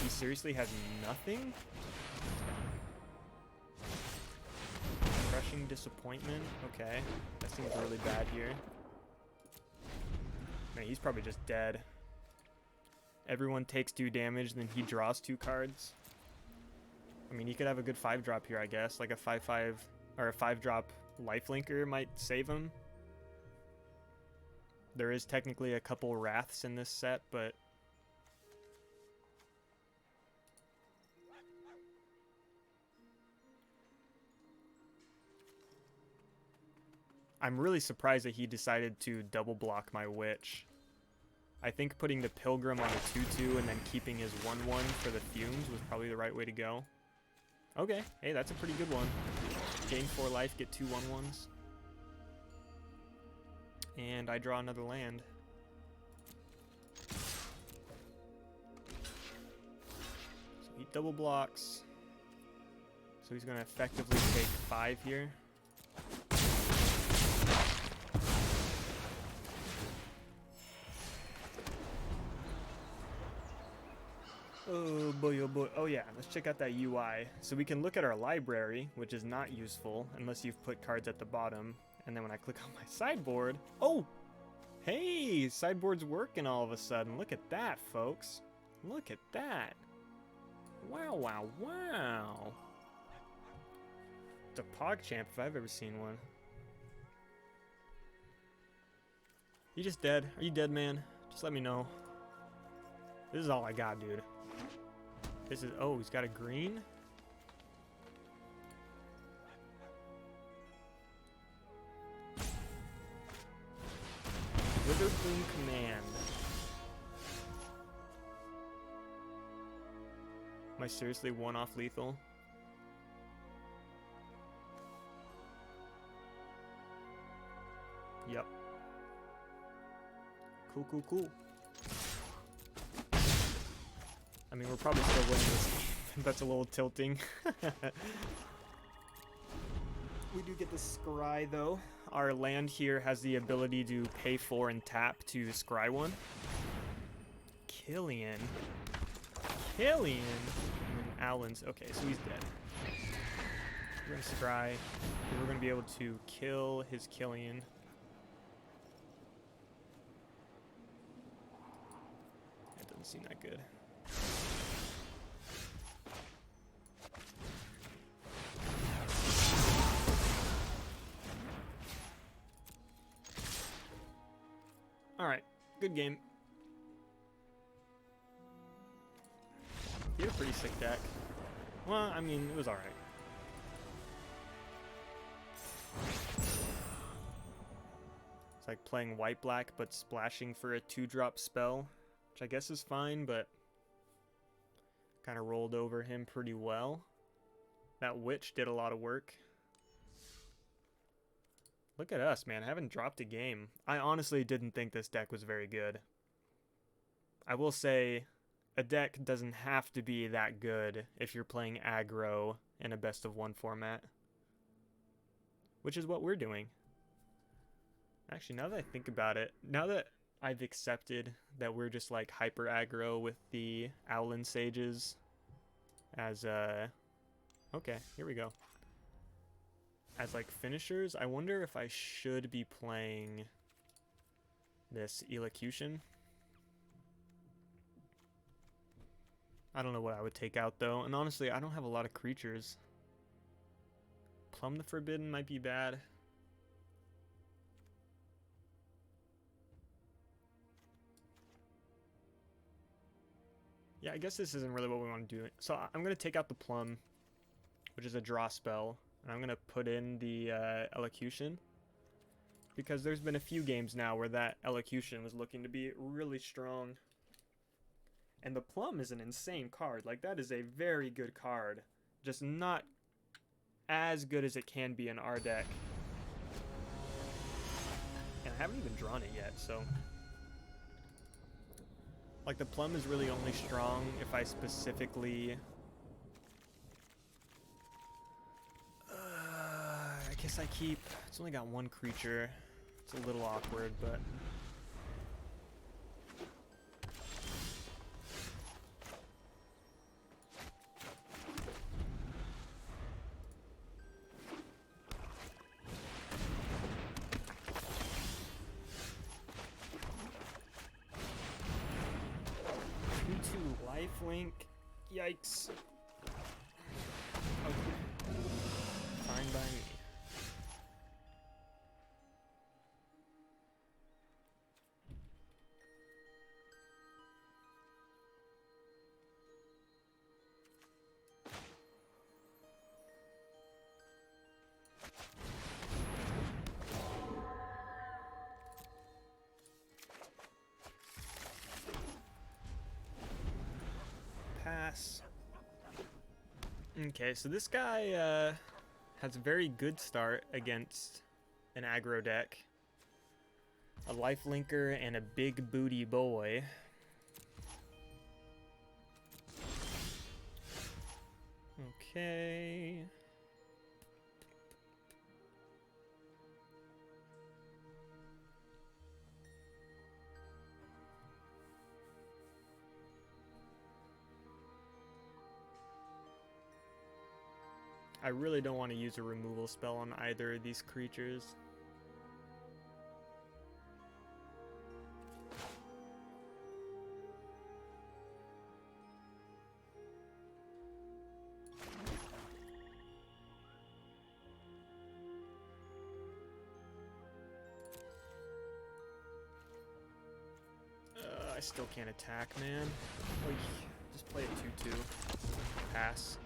He seriously has nothing? Crushing disappointment? Okay, that seems really bad here. Man, he's probably just dead. Everyone takes 2 damage, then he draws 2 cards. I mean, he could have a good 5-drop here, I guess. Like a 5/5 or a 5-drop lifelinker might save him. There is technically a couple wraths in this set, but I'm really surprised that he decided to double block my witch. I think putting the Pilgrim on a 2/2 and then keeping his 1/1 for the Fumes was probably the right way to go. Okay, hey, that's a pretty good one. Gain 4 life, get 2 1/1s. And I draw another land. So he double blocks. So he's going to effectively take 5 here. Oh boy, oh boy. Oh yeah, let's check out that UI. So we can look at our library, which is not useful unless you've put cards at the bottom. And then when I click on my sideboard, oh! Hey, sideboard's working all of a sudden. Look at that, folks. Look at that. Wow, wow, wow. It's a PogChamp if I've ever seen one. You just dead? Are you dead, man? Just let me know. This is all I got, dude. This is... Oh, he's got a green? Witherbloom Command. Am I seriously one off lethal? Yep. Cool, cool, cool. I mean, we're probably still winning this game. That's a little tilting. We do get the scry, though. Our land here has the ability to pay 4 and tap to scry 1. Killian. Killian. And then Alan's. Okay, so he's dead. We're going to scry. We're going to be able to kill his Killian. That doesn't seem that good. Alright, good game. He had a pretty sick deck. Well, I mean, it was alright. It's like playing white-black, but splashing for a 2-drop spell, which I guess is fine, but kind of rolled over him pretty well. That witch did a lot of work. Look at us, man. I haven't dropped a game. I honestly didn't think this deck was very good. I will say, a deck doesn't have to be that good if you're playing aggro in a best-of-1 format. Which is what we're doing. Actually, now that I think about it, now that I've accepted that we're just like hyper aggro with the Owlin Sages as, okay, here we go. As like finishers, I wonder if I should be playing this Elocution. I don't know what I would take out though, and honestly, I don't have a lot of creatures. Plumb the Forbidden might be bad. Yeah, I guess this isn't really what we want to do. So I'm going to take out the Plum, which is a draw spell, and I'm going to put in the Elocution, because there's been a few games now where that Elocution was looking to be really strong. And the Plum is an insane card. Like, that is a very good card. Just not as good as it can be in our deck. And I haven't even drawn it yet, so... Like, the Plum is really only strong if I specifically... I guess I keep... It's only got one creature. It's a little awkward, but... Lifelink. Yikes. Okay. Fine by me. Pass. Okay, so this guy has a very good start against an aggro deck. A lifelinker and a big booty boy. Okay. I really don't want to use a removal spell on either of these creatures. I still can't attack, man. Oy. Just play a 2/2. Pass.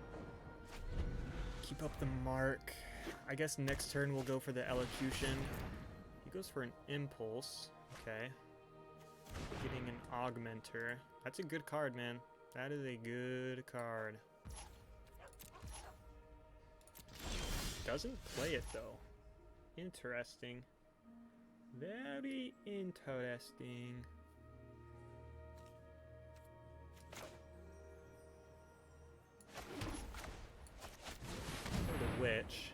Keep up the mark. I guess next turn we'll go for the Elocution. He goes for an Impulse. Okay. Getting an Augmenter. That's a good card, man. That is a good card. Doesn't play it, though. Interesting. Very interesting. Witch.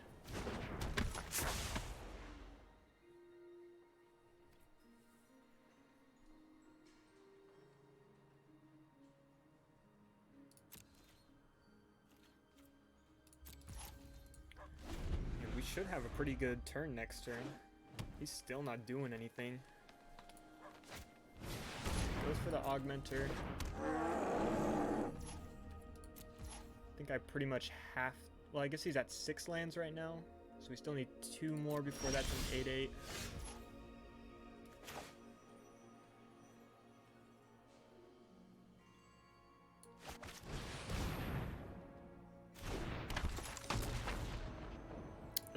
Yeah, we should have a pretty good turn next turn. He's still not doing anything. Goes for the Augmenter. I think I pretty much have. Well, I guess he's at 6 lands right now, so we still need 2 more before that's an 8/8.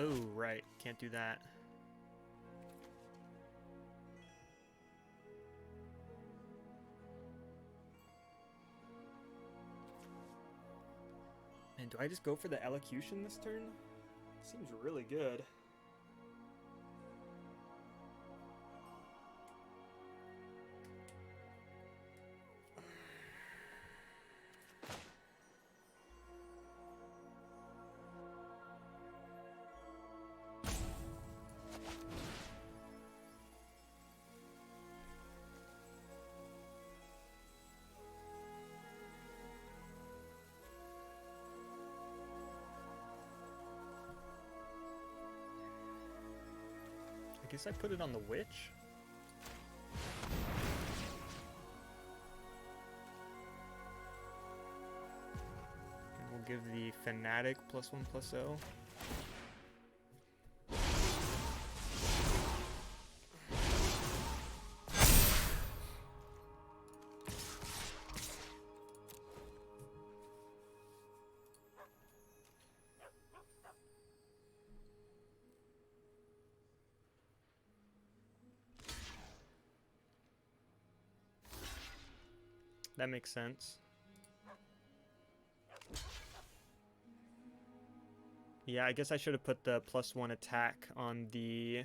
Oh, right. Can't do that. And do I just go for the Elocution this turn? Seems really good. I guess I put it on the Witch. And we'll give the Fanatic +1/+0. That makes sense. Yeah, I guess I should have put the +1 attack on the...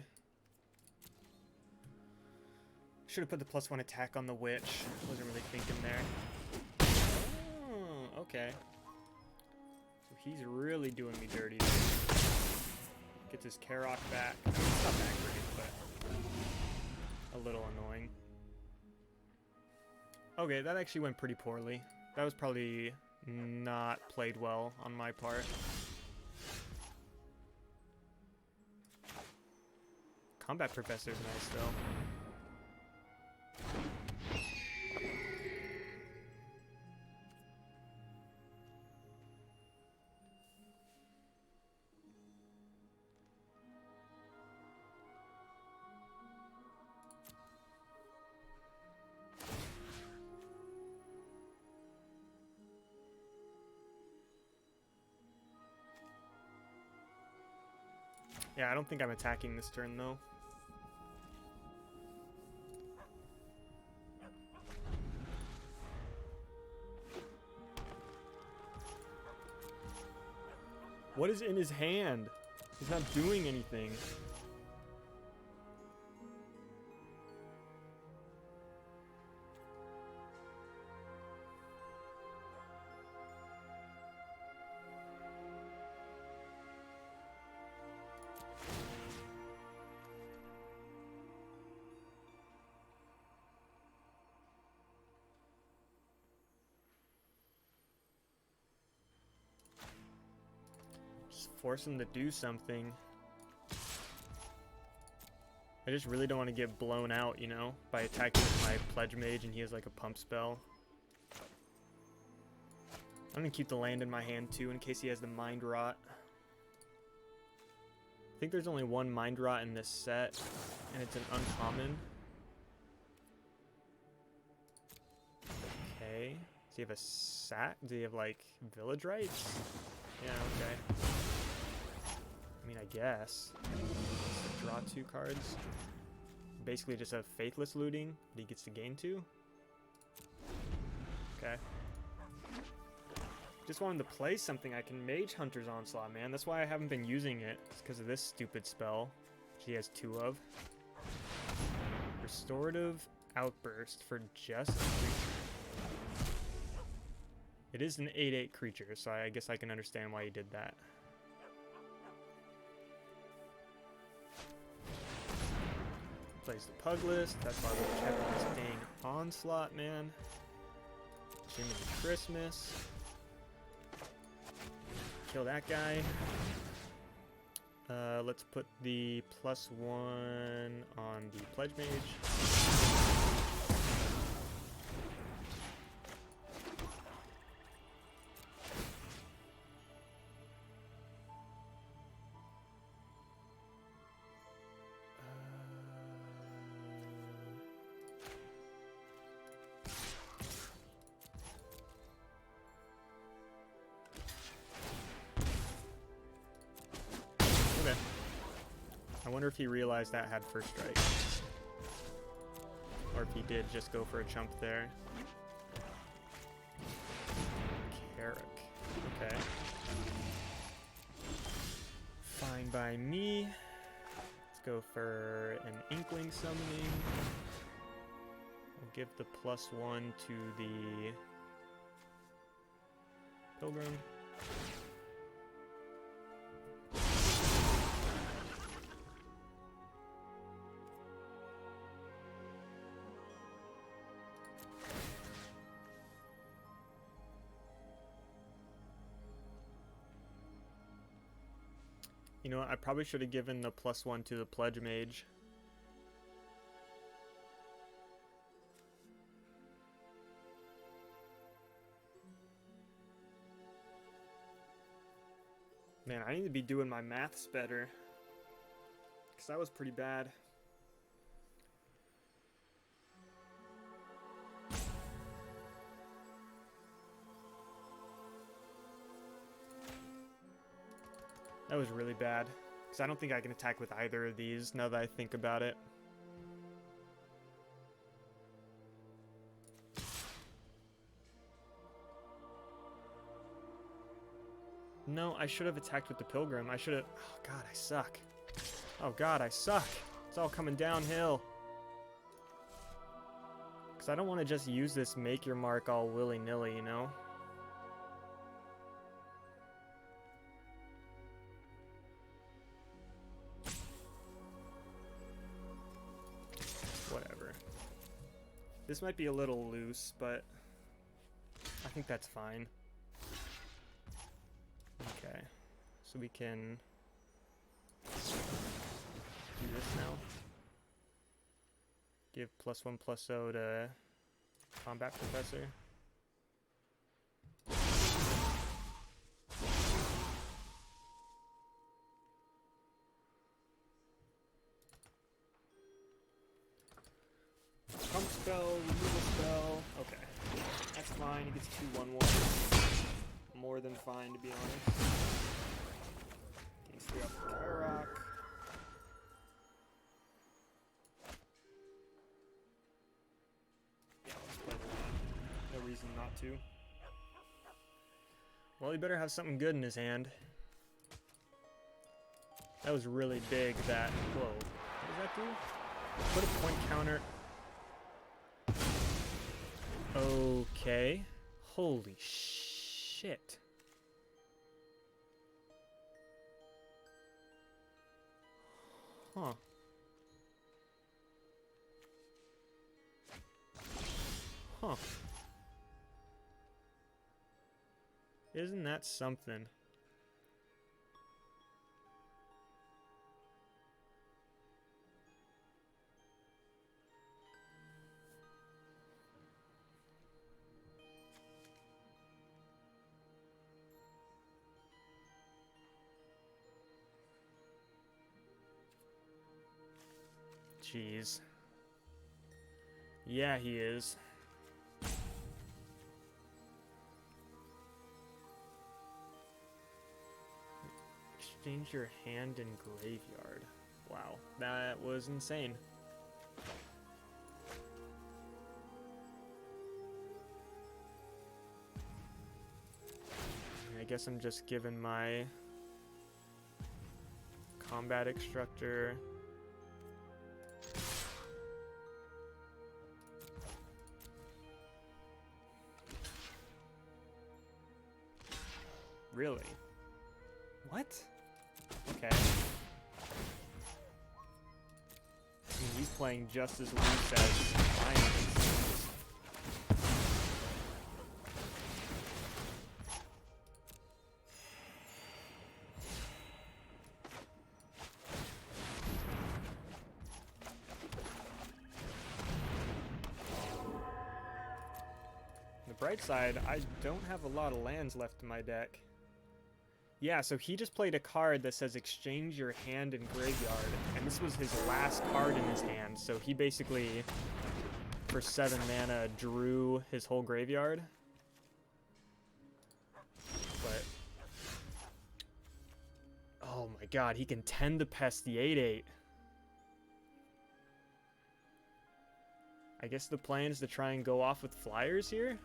Should have put the +1 attack on the witch. Wasn't really thinking there. Oh, okay. So he's really doing me dirty. Gets his Karok back. I mean, it's not that great, but a little annoying. Okay, that actually went pretty poorly. That was probably not played well on my part. Combat Professor's nice, though. Yeah, I don't think I'm attacking this turn, though. What is in his hand? He's not doing anything. Force him to do something. I just really don't want to get blown out, you know, by attacking with my Pledge Mage and he has like a pump spell. I'm gonna keep the land in my hand too in case he has the Mind Rot. I think there's only one Mind Rot in this set, and it's an uncommon. Okay. Does he have a sack? Does he have like Village Rites? Yeah, okay. I mean, I guess. Draw 2 cards. Basically just have Faithless Looting that he gets to gain 2. Okay. Just wanted to play something I can Mage Hunter's Onslaught, man. That's why I haven't been using it. It's because of this stupid spell, which he has 2 of. Restorative Outburst for just a creature. It is an 8/8 creature, so I guess I can understand why he did that. Plays the Pug List. That's why we're checking this dang Onslaught, man. Jiminy Christmas. Kill that guy. Let's put the +1 on the Pledge Mage. I wonder if he realized that had first strike. Or if he did just go for a chump there. Carrick. Okay. Fine by me. Let's go for an Inkling summoning. We'll give the +1 to the Pilgrim. You know what, I probably should have given the +1 to the Pledge Mage. Man, I need to be doing my maths better. Because that was pretty bad. That was really bad, because I don't think I can attack with either of these now that I think about it. No, I should have attacked with the Pilgrim. I should have... Oh, God, I suck. Oh, God, I suck. It's all coming downhill. Because I don't want to just use this make your mark all willy-nilly, you know? Whatever. This might be a little loose, but I think that's fine. Okay, so we can do this now. Give +1/+0 to Combat Professor. Pump spell, removal spell. Okay, that's fine. He gets 2/1/1. More than fine, to be honest. Gains 3 off the Karok. Yeah, let's play the one. No reason not to. Well, he better have something good in his hand. That was really big, that... Whoa. What does that do? Put a point counter... Okay. Holy shit. Huh. Huh. Isn't that something? Jeez. Yeah, he is. Exchange your hand in graveyard. Wow, that was insane. I guess I'm just giving my combat extractor. Really? What? Okay. I mean, he's playing just as loose as I am. On the bright side, I don't have a lot of lands left in my deck. Yeah, so he just played a card that says exchange your hand in graveyard, and this was his last card in his hand, so he basically, for 7 mana, drew his whole graveyard. But, oh my god, he can tend to pest the 8/8. I guess the plan is to try and go off with flyers here?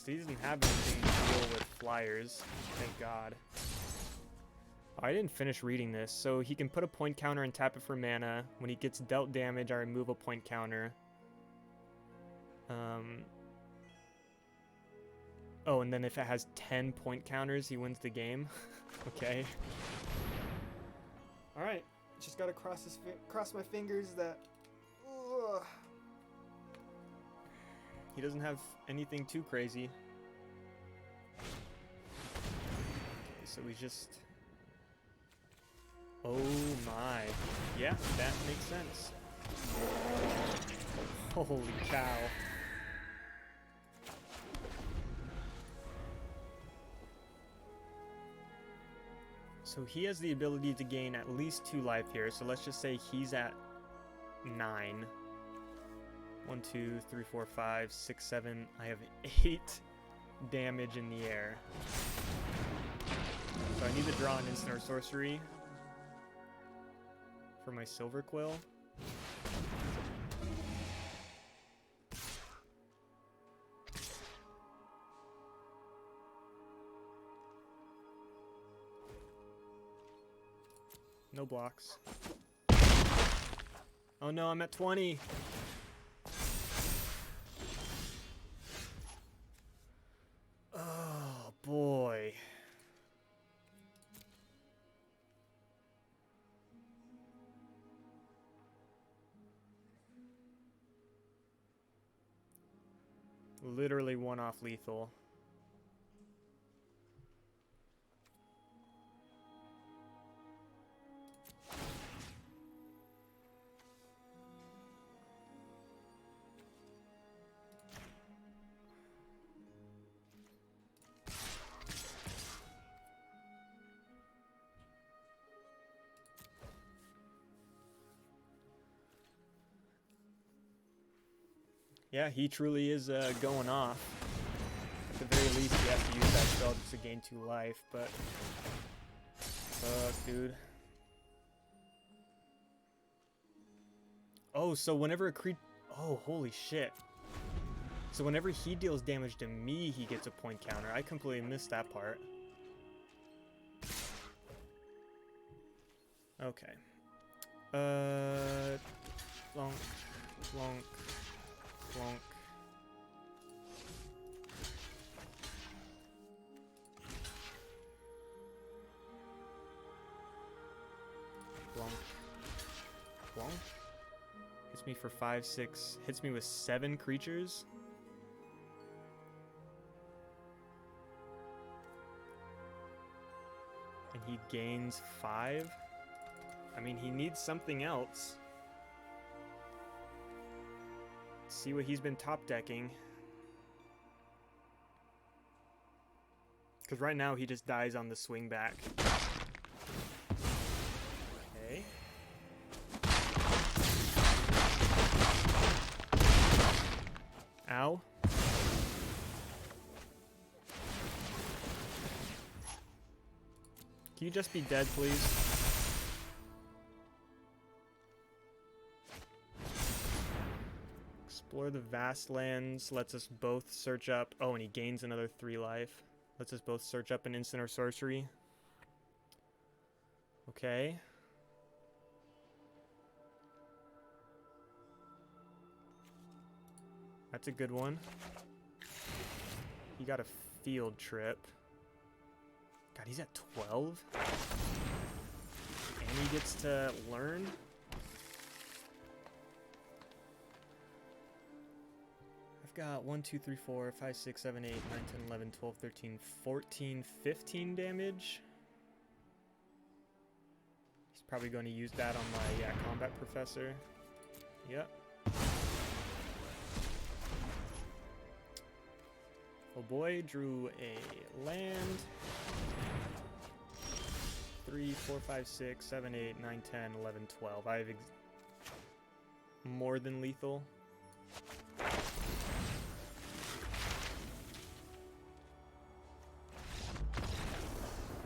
He doesn't have anything to deal with flyers, thank god. Oh, I didn't finish reading this, so he can put a point counter and tap it for mana. When he gets dealt damage, I remove a point counter. Oh, and then if it has 10 point counters, he wins the game. Okay. Alright, just gotta cross my fingers that... Ugh. He doesn't have anything too crazy. Okay, so we just... Oh my. Yeah, that makes sense. Holy cow. So he has the ability to gain at least 2 life here, so let's just say he's at 9. 1, 2, 3, 4, 5, 6, 7. I have 8 damage in the air. So I need to draw an instant or sorcery. for my Silver Quill. No blocks. Oh no, I'm at 20. Oh boy. Literally one off lethal. Yeah, he truly is going off. At the very least, you have to use that spell just to gain 2 life, but... Fuck, dude. Oh, so whenever a creature... Oh, holy shit. So whenever he deals damage to me, he gets a point counter. I completely missed that part. Okay. Flonk, flonk, flonk. Flonk, flonk. Hits me for 5, 6. Hits me with 7 creatures. And he gains 5. I mean, he needs something else. Let's see what he's been top decking. Because right now he just dies on the swing back. Okay. Ow. Can you just be dead, please? Explore the vast lands. Lets us both search up... Oh, and he gains another 3 life. Lets us both search up an instant or sorcery. Okay. That's a good one. He got a field trip. God, he's at 12? And he gets to learn? I've got 1, 2, 3, 4, 5, 6, 7, 8, 9, 10, 11, 12, 13, 14, 15 damage. He's probably going to use that on my combat professor. Yep. Oh boy, drew a land. 3, 4, 5, 6, 7, 8, 9, 10, 11, 12. I have more than lethal.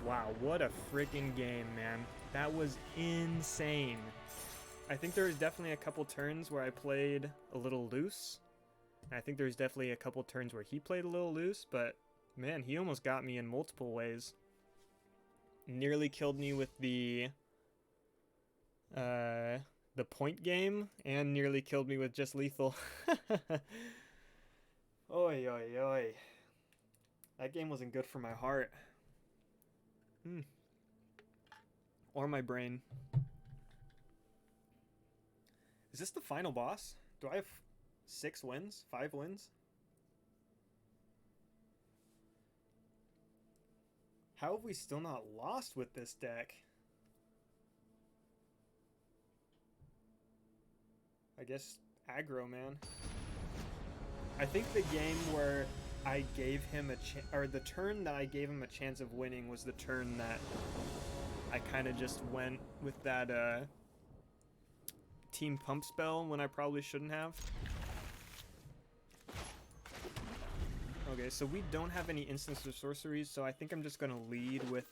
Wow, what a freaking game, man. That was insane. I think there was definitely a couple turns where I played a little loose. I think there's definitely a couple turns where he played a little loose, but man, he almost got me in multiple ways. Nearly killed me with the point game, and nearly killed me with just lethal. Oi, oi, oi. That game wasn't good for my heart. Or my brain. Is this the final boss? Do I have 6 wins? 5 wins? How have we still not lost with this deck? I guess aggro, man. I think the game where I gave him a chance, or the turn that I gave him a chance of winning was the turn that I kind of just went with that team pump spell when I probably shouldn't have. Okay, so we don't have any instants or sorceries, so I think I'm just gonna lead with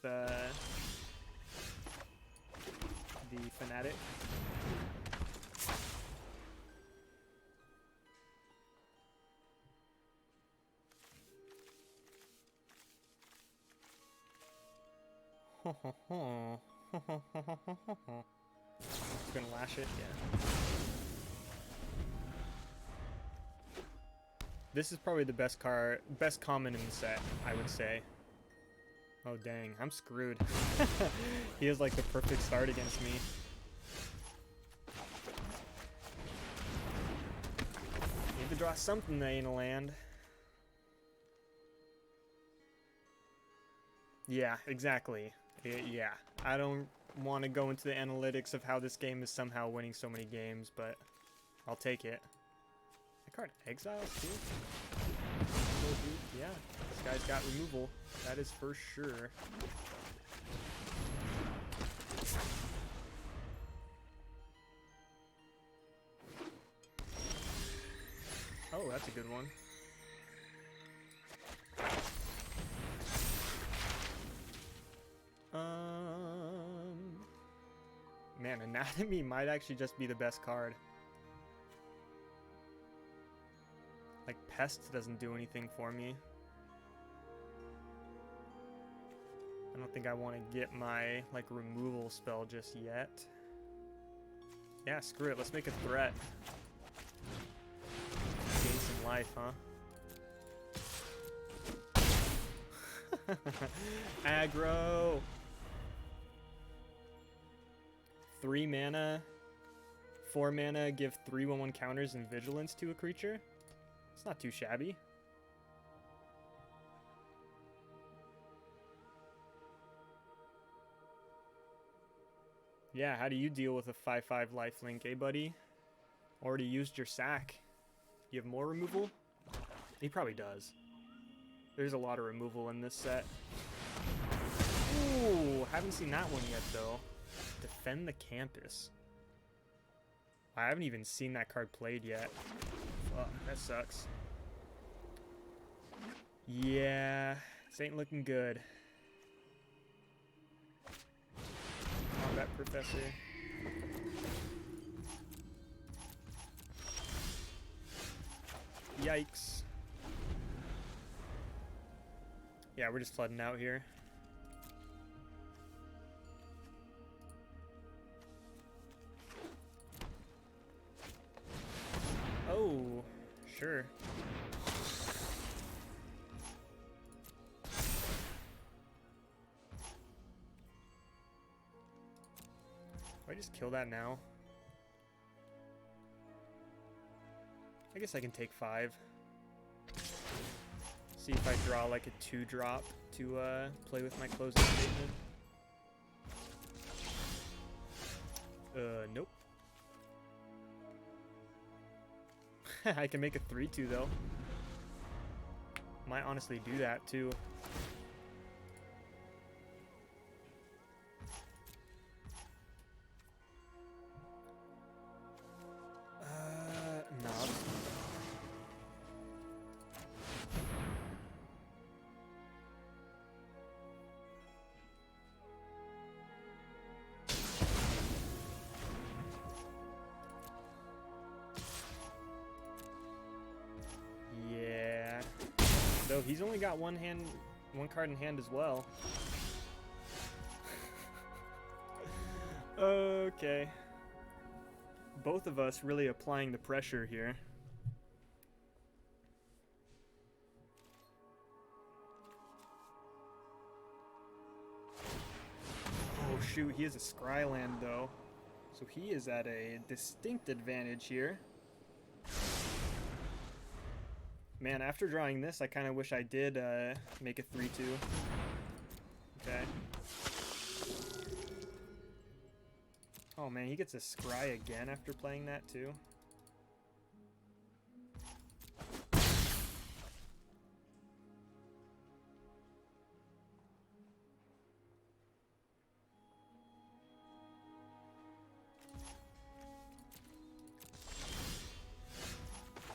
the Fanatic. It's gonna lash it, yeah. This is probably the best common in the set, I would say. Oh dang, I'm screwed. He has like the perfect start against me. Need to draw something that ain't a land. Yeah, exactly. Yeah, I don't want to go into the analytics of how this game is somehow winning so many games, but I'll take it. That card exiles too? Oh, dude, yeah, this guy's got removal. That is for sure. Oh, that's a good one. Man, Anatomy might actually just be the best card. Like, Pest doesn't do anything for me. I don't think I want to get my, like, removal spell just yet. Yeah, screw it. Let's make a threat. Gain some life, huh? Aggro! 3 mana, 4 mana, give 3/1/1 counters and vigilance to a creature. It's not too shabby. Yeah, how do you deal with a 5/5 lifelink, eh, buddy? Already used your sack. You have more removal? He probably does. There's a lot of removal in this set. Ooh, haven't seen that one yet, though. Defend the Campus. I haven't even seen that card played yet. Fuck, that sucks. Yeah, this ain't looking good. Combat Professor. Yikes. Yeah, we're just flooding out here. Oh, sure. Do I just kill that now? I guess I can take 5. See if I draw like a 2-drop to play with my closing statement. Nope. I can make a 3/2 though. Might honestly do that too. No. Yeah. Though he's only got one card in hand as well. Okay. Both of us really applying the pressure here. Oh shoot, he has a Scryland though. So he is at a distinct advantage here. Man, after drawing this, I kind of wish I did make a 3/2. Okay. Oh man, he gets a Scry again after playing that too.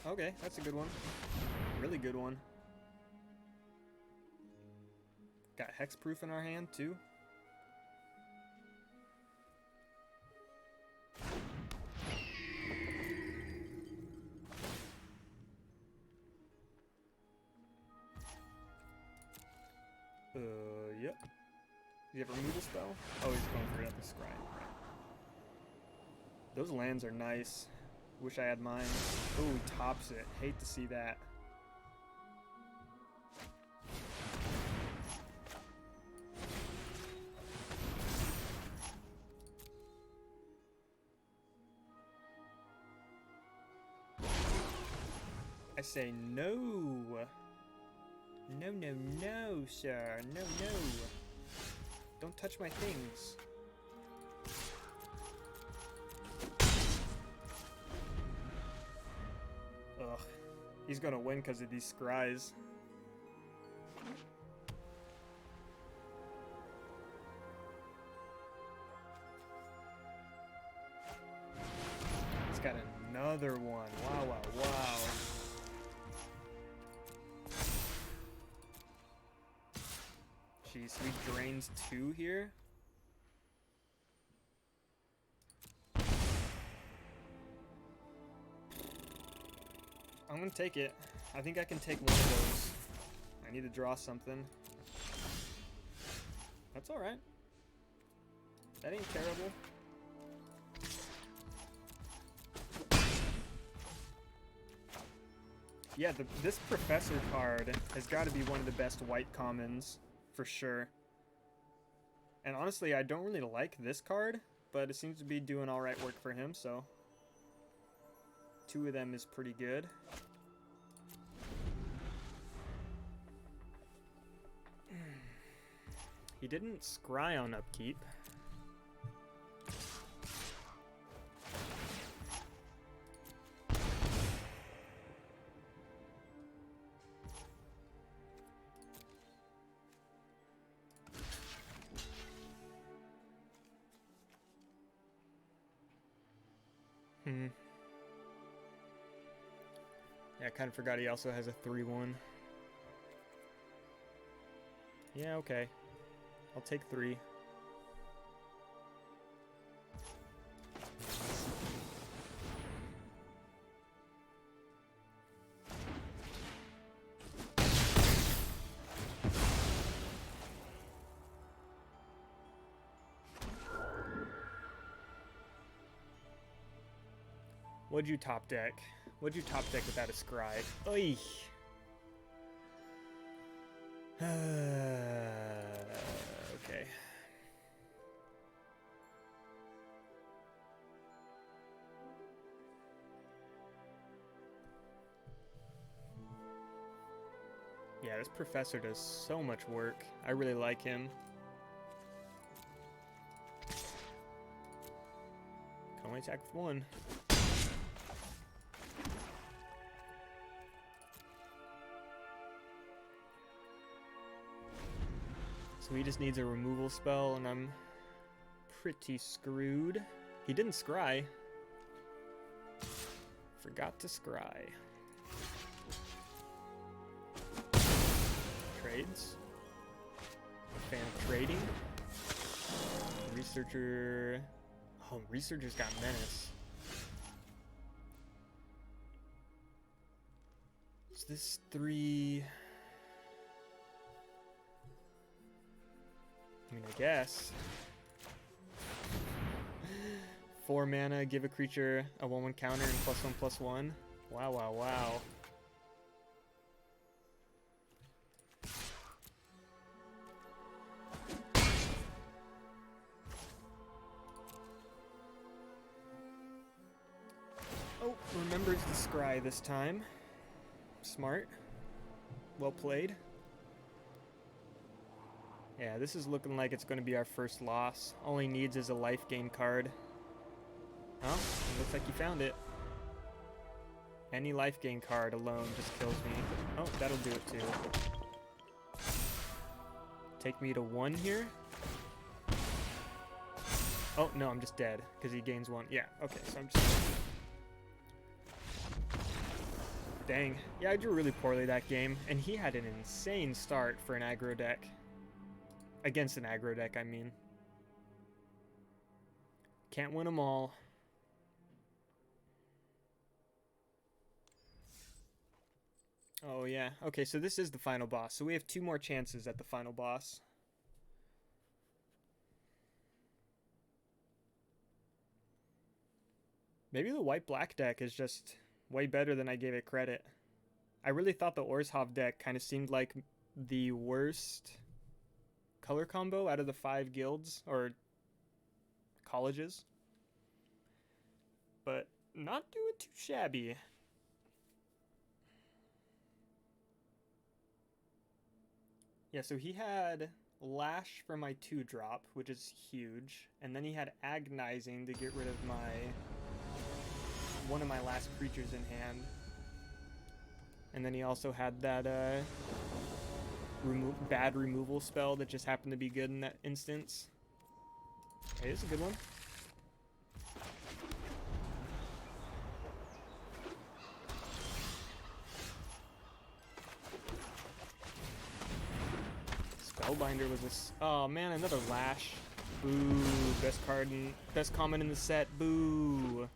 Okay, that's a good one. Really good one. Got Hexproof in our hand too. he have a removal spell? Oh, he's going for it at the scry. Those lands are nice. Wish I had mine. Oh, he tops it. Hate to see that. I say no. No, no, no, sir. No, no. Don't touch my things. Ugh. He's gonna win because of these scries. He's got another one. Wow, wow, wow. Jeez, so he drains 2 here? I'm gonna take it. I think I can take one of those. I need to draw something. That's alright. That ain't terrible. Yeah, this Professor card has got to be one of the best white commons, for sure. And honestly, I don't really like this card, but it seems to be doing alright work for him, so 2 of them is pretty good. He didn't scry on upkeep. Yeah, I kind of forgot he also has a 3/1. Yeah, okay. I'll take 3. What'd you top deck? What'd you top deck without a scry? Oy! Okay. Yeah, this Professor does so much work. I really like him. Can only attack with 1. So he just needs a removal spell, and I'm pretty screwed. He didn't scry. Forgot to scry. Trades. A fan of trading. Researcher. Oh, Researcher's got Menace. Is this 3? I mean, I guess. 4 mana, give a creature a 1/1 counter and +1/+1. Wow, wow, wow. Oh, remembers to scry this time. Smart. Well played. Yeah, this is looking like it's going to be our first loss. All he needs is a life gain card. Oh, it looks like you found it. Any life gain card alone just kills me. Oh, that'll do it too. Take me to 1 here. Oh, no, I'm just dead because he gains 1. Yeah, okay, so I'm just... Dang. Yeah, I drew really poorly that game, and he had an insane start for an aggro deck. Against an aggro deck, I mean. Can't win them all. Oh, yeah. Okay, so this is the final boss. So we have 2 more chances at the final boss. Maybe the white-black deck is just way better than I gave it credit. I really thought the Orzhov deck kind of seemed like the worst color combo out of the 5 guilds or colleges. But not doing too shabby. Yeah, so he had Lash for my 2-drop, which is huge. And then he had Agonizing to get rid of one of my last creatures in hand. And then he also had that bad removal spell that just happened to be good in that instance. Hey, this is a good one. Spellbinder was this. Oh man, another Lash. Boo. Best comment in the set. Boo.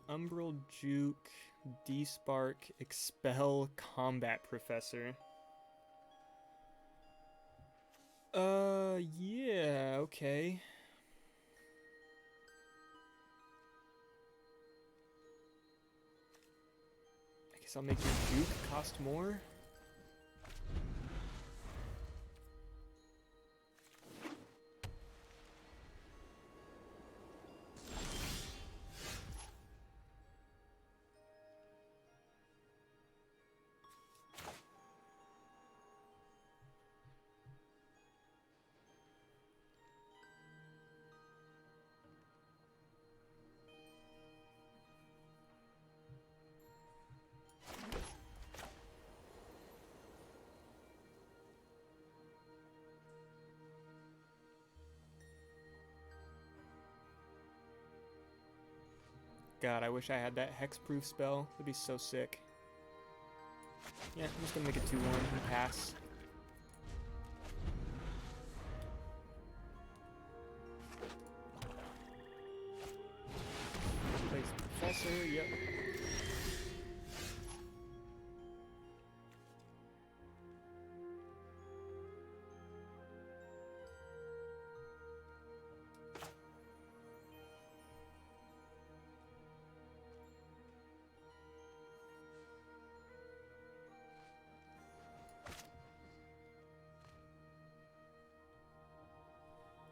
Umbral Juke, Despark, Expel, Combat Professor. Yeah, okay. I guess I'll make your Juke cost more. God, I wish I had that hexproof spell. That'd be so sick. Yeah, I'm just gonna make it 2-1 and pass. Place Professor, yep.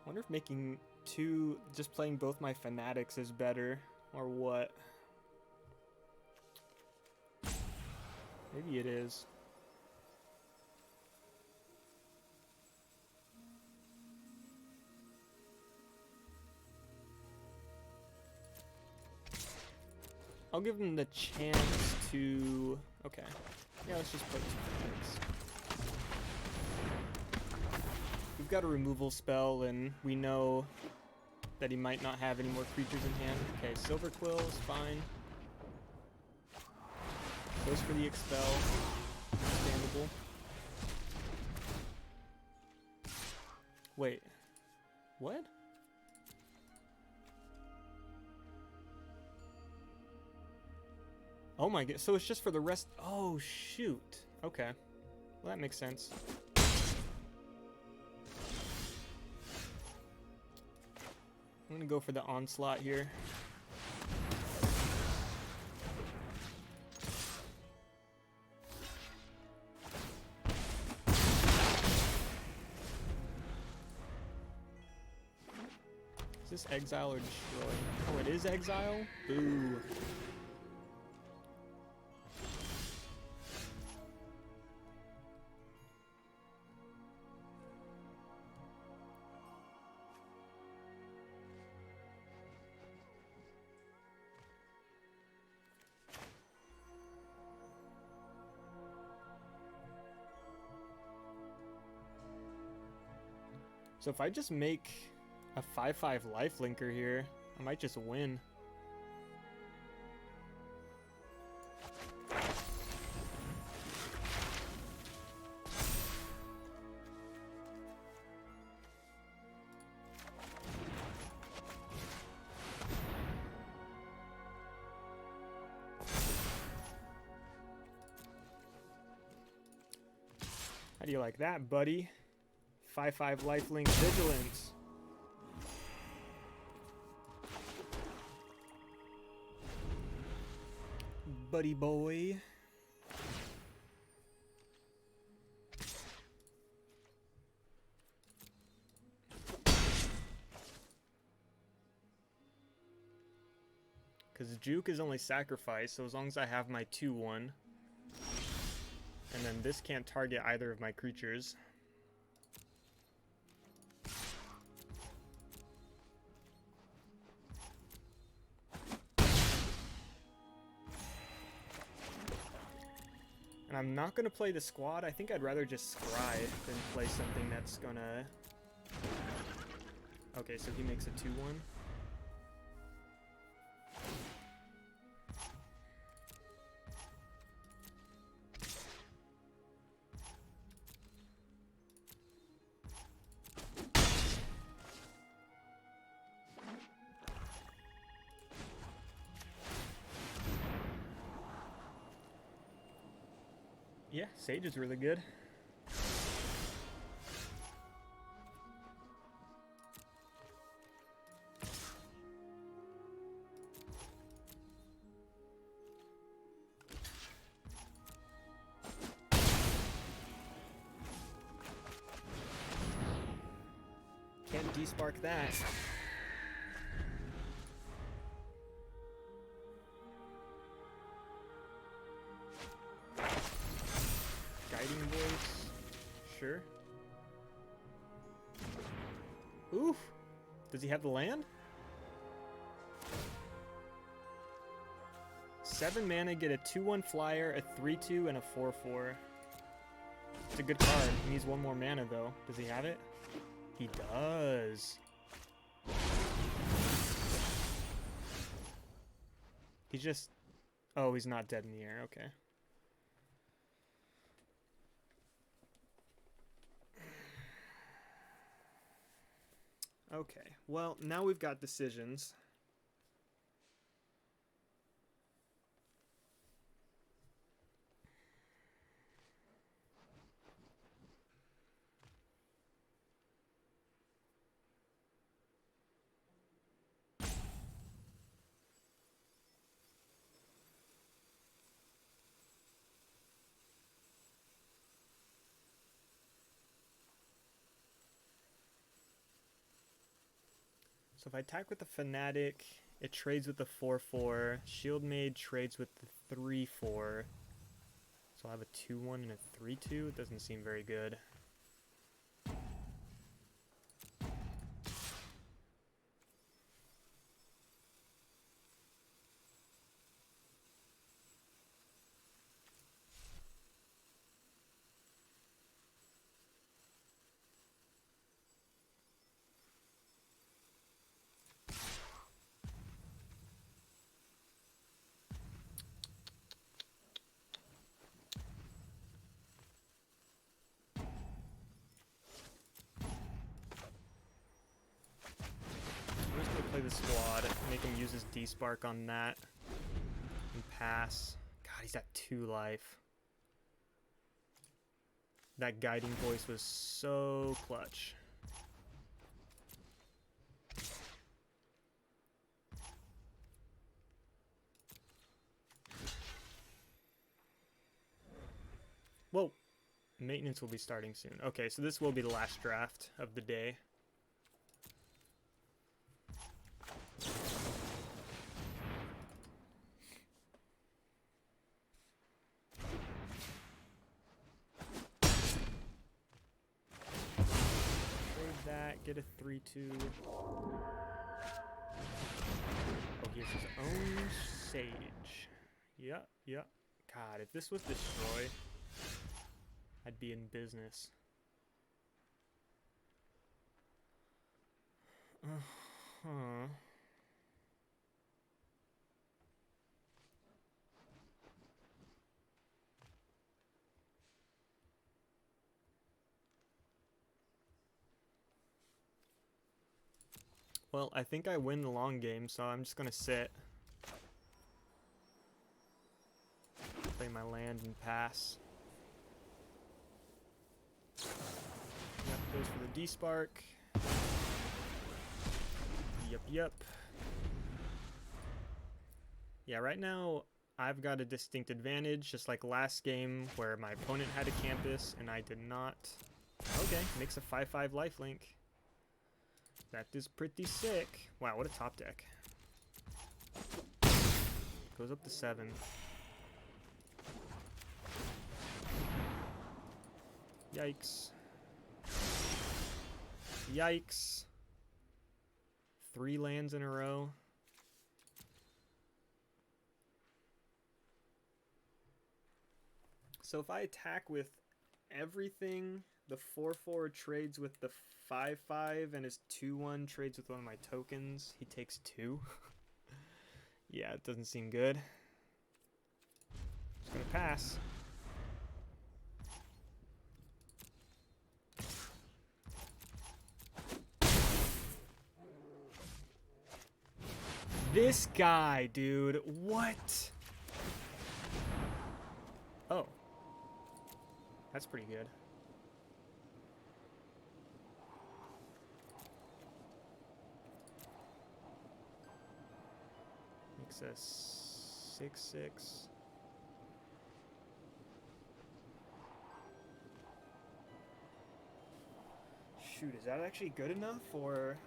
I wonder if making 2, just playing both my Fanatics is better, or what? Maybe it is. I'll give him the chance to... Okay. Yeah, let's just play 2 Fanatics. We've got a removal spell, and we know that he might not have any more creatures in hand. Okay, Silver Quill is fine. Goes for the Expel. Understandable. Wait. What? Oh my god, so it's just for the rest... Oh, shoot. Okay. Well, that makes sense. I'm gonna go for the Onslaught here. Is this Exile or Destroy? Oh, it is Exile? Boo. So if I just make a 5/5 lifelinker here, I might just win. How do you like that, buddy? 5/5 lifelink vigilance. Buddy boy. Because Juke is only sacrifice, so as long as I have my 2/1. And then this can't target either of my creatures. And I'm not going to play the squad. I think I'd rather just scry than play something that's going to... Okay, so he makes a 2/1. Yeah, Sage is really good. Can't despark that. Guiding voice, sure. Oof. Does he have the land? 7 mana, get a 2/1 flyer, a 3/2, and a 4/4. It's a good card. He needs 1 more mana though. Does he have it? He does. He's just... Oh, he's not dead in the air. Okay. Okay, well, now we've got decisions. So if I attack with the Fanatic, it trades with the 4/4. Shield Maid trades with the 3/4. So I'll have a 2/1 and a 3/2. It doesn't seem very good. Play the squad, make him use his D-Spark on that, and pass. God, he's at 2 life. That guiding voice was so clutch. Whoa, maintenance will be starting soon. Okay, so this will be the last draft of the day. Get a 3/2. Oh, he has his own Sage. Yep, yep. God, if this was Destroy, I'd be in business. Uh-huh. Well, I think I win the long game, so I'm just gonna sit. Play my land and pass. Yep, goes for the D-Spark. Yep. Yeah, right now I've got a distinct advantage, just like last game where my opponent had a campus and I did not. Okay, makes a 5/5 lifelink. That is pretty sick. Wow, what a top deck. Goes up to 7. Yikes. Yikes. 3 lands in a row. So if I attack with everything, the 4/4 trades with the 5/5, and his 2/1 trades with one of my tokens, he takes 2. Yeah, it doesn't seem good. Just gonna pass. This guy, dude. What? Oh. That's pretty good. Makes us 6/6. Shoot, is that actually good enough, or...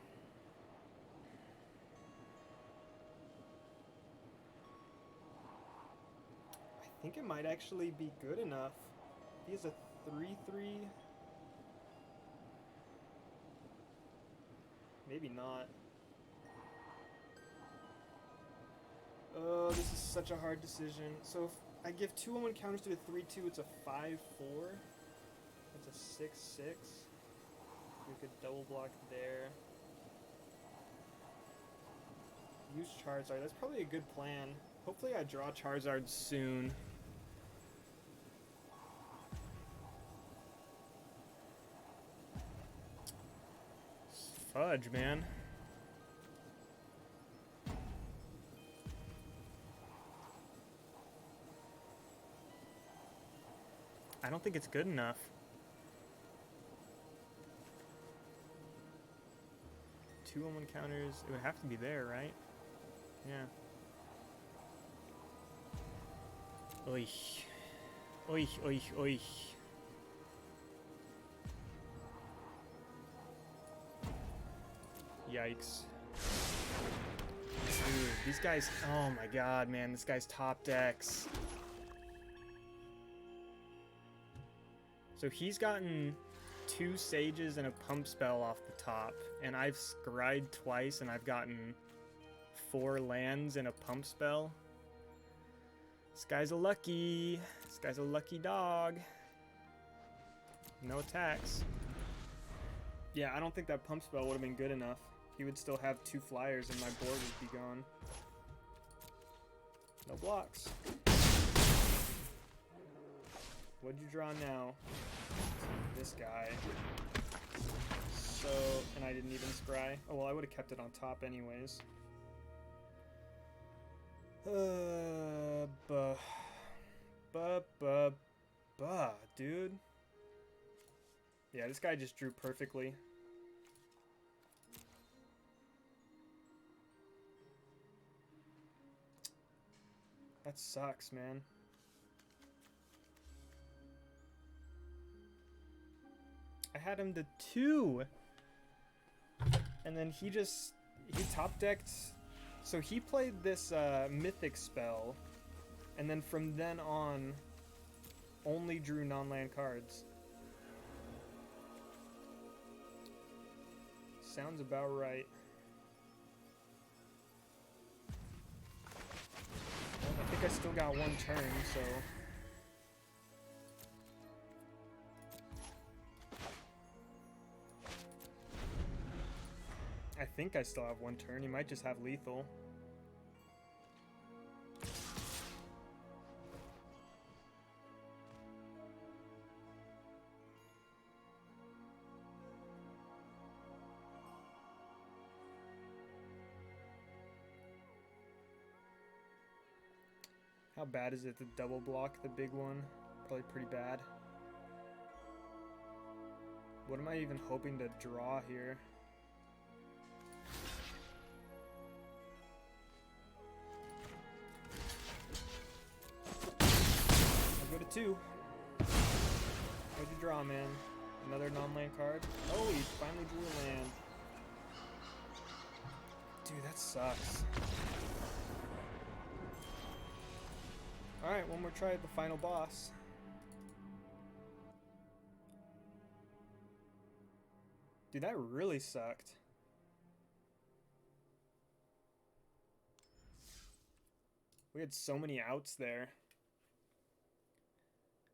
I think it might actually be good enough. He has a 3/3. Maybe not. Oh, this is such a hard decision. So if I give 2/1 counters to a 3/2, it's a 5/4. It's a 6/6. We could double block there. Use Charizard. That's probably a good plan. Hopefully I draw Charizard soon. Fudge, man. I don't think it's good enough. Two on one counters. It would have to be there, right? Yeah. Oich. Oich, oich, oich. Yikes. Dude, these guys, oh my god, man, this guy's top decks. So he's gotten 2 sages and a pump spell off the top, and I've scryed twice and I've gotten 4 lands and a pump spell. This guy's a lucky dog. No attacks. Yeah, I don't think that pump spell would have been good enough. He would still have 2 flyers and my board would be gone. No blocks. What'd you draw now? This guy. So, and I didn't even scry. Oh, well, I would have kept it on top anyways. Dude. Yeah, this guy just drew perfectly. That sucks, man. I had him to 2. And then he top decked. So he played this mythic spell. And then from then on, only drew non-land cards. Sounds about right. I think I still got 1 turn, so... I think I still have 1 turn. He might just have lethal. How bad is it to double block the big one? Probably pretty bad. What am I even hoping to draw here? I'll go to 2. What'd you draw, man? Another non-land card? Oh, he finally drew a land. Dude, that sucks. Alright, one more try at the final boss. Dude, that really sucked. We had so many outs there.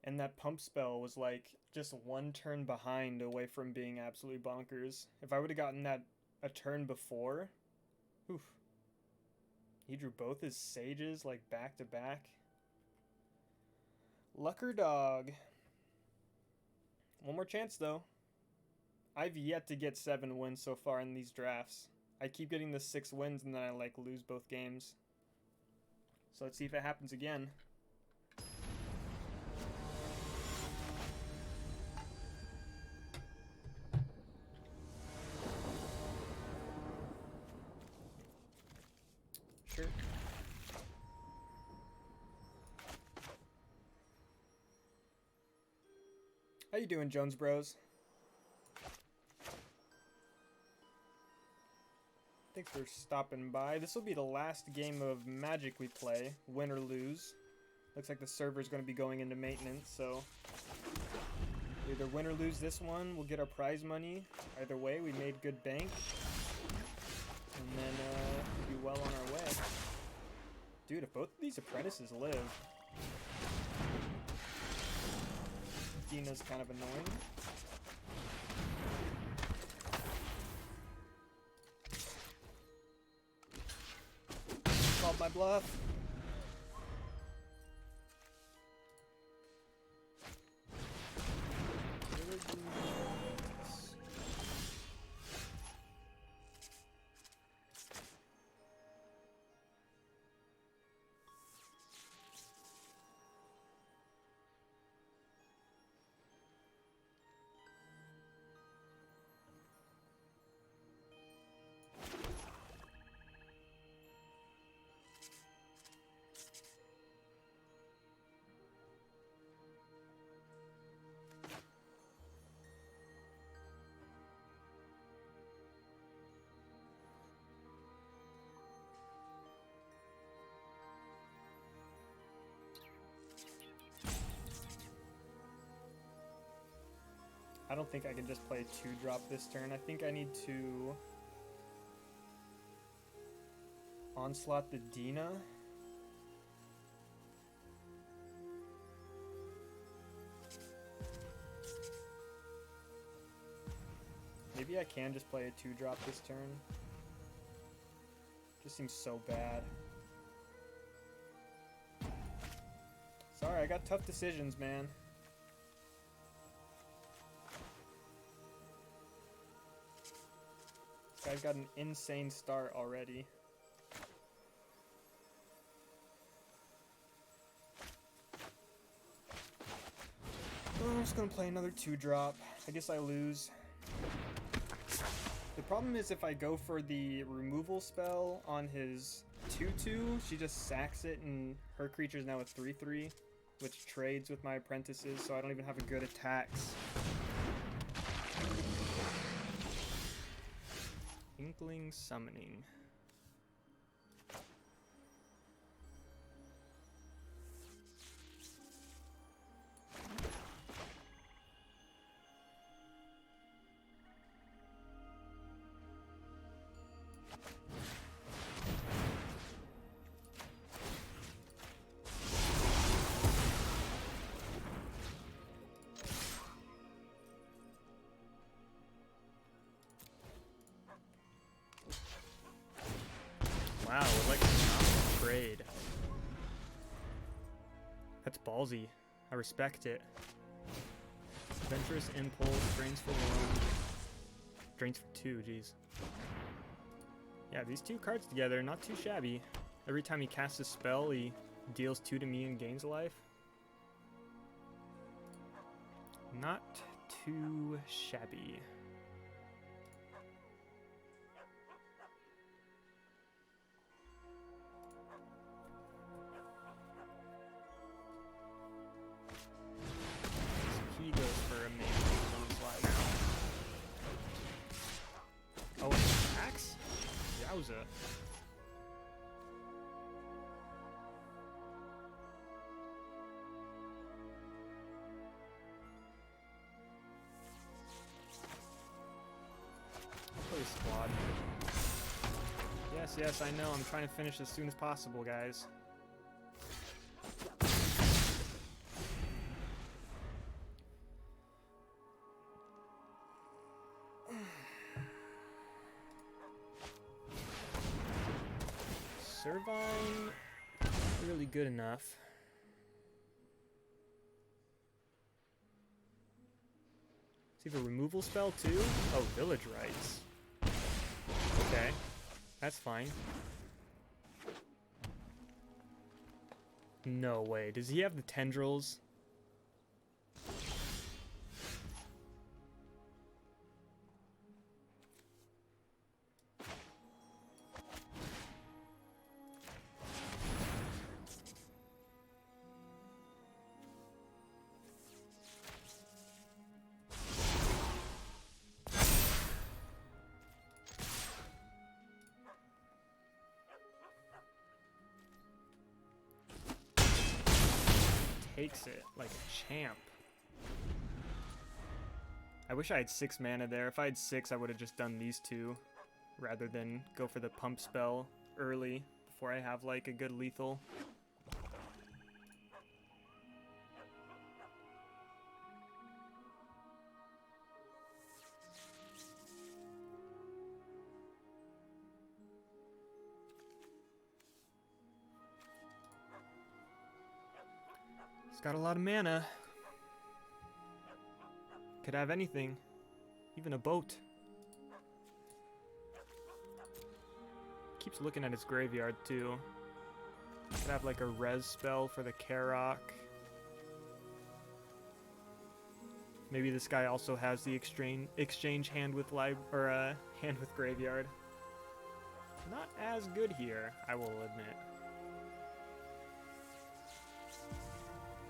And that pump spell was like just one turn behind away from being absolutely bonkers. If I would have gotten that a turn before, oof. He drew both his sages like back to back. Lucker dog. One more chance though. I've yet to get 7 wins so far in these drafts. I keep getting the 6 wins and then I like lose both games. So let's see if it happens again. Sure. How you doing, Jones Bros? Thanks for stopping by. This will be the last game of Magic we play, win or lose. Looks like the server's going to be going into maintenance, so either win or lose this one, we'll get our prize money. Either way, we made good bank. And then we'll be well on our way. Dude, if both of these apprentices live, Dina's kind of annoying. Called my bluff. I don't think I can just play 2-drop this turn. I think I need to onslaught the Dina. Maybe I can just play a 2-drop this turn. Just seems so bad. Sorry, I got tough decisions, man. This guy's got an insane start already. Oh, I'm just gonna play another 2-drop. I guess I lose. The problem is if I go for the removal spell on his 2/2, she just sacks it and her creature's now a 3/3, which trades with my apprentices, so I don't even have a good attacks. Inkling Summoning. Wow, like a trade. That's ballsy. I respect it. Adventurous Impulse, drains for 1. Drains for 2, jeez. Yeah, these 2 cards together, not too shabby. Every time he casts a spell, he deals 2 to me and gains a life. Not too shabby. He goes for a main zone slide now. Oh, and axe? Yowza. Squad. Yes, yes, I know. I'm trying to finish as soon as possible, guys. Servine, not really good enough. Does he have a removal spell too? Oh, Village Rites. Okay, that's fine. No way. Does he have the tendrils? Takes it like a champ. I wish I had 6 mana there. If I had 6, I would have just done these two rather than go for the pump spell early before I have like a good lethal. He's got a lot of mana. Could have anything. Even a boat. Keeps looking at his graveyard too. Could have like a res spell for the Karok. Maybe this guy also has the exchange hand with hand with graveyard. Not as good here, I will admit.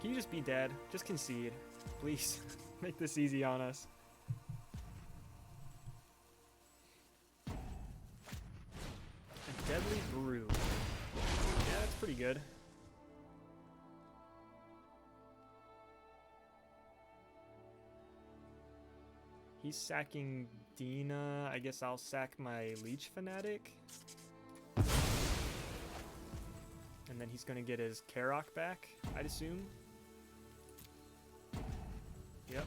Can you just be dead? Just concede. Please. Make this easy on us. A Deadly Brew. Yeah, that's pretty good. He's sacking Dina. I guess I'll sack my Leech Fanatic. And then he's gonna get his Karok back, I'd assume. Yep.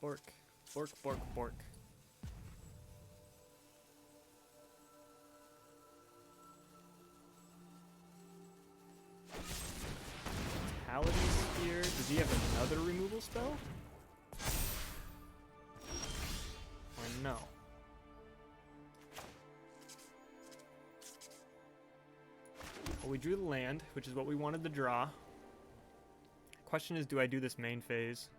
Bork. Bork, bork, bork. Paladin Spear. Does he have another removal spell? Or no? Well, we drew the land, which is what we wanted to draw. Question is, do I do this main phase?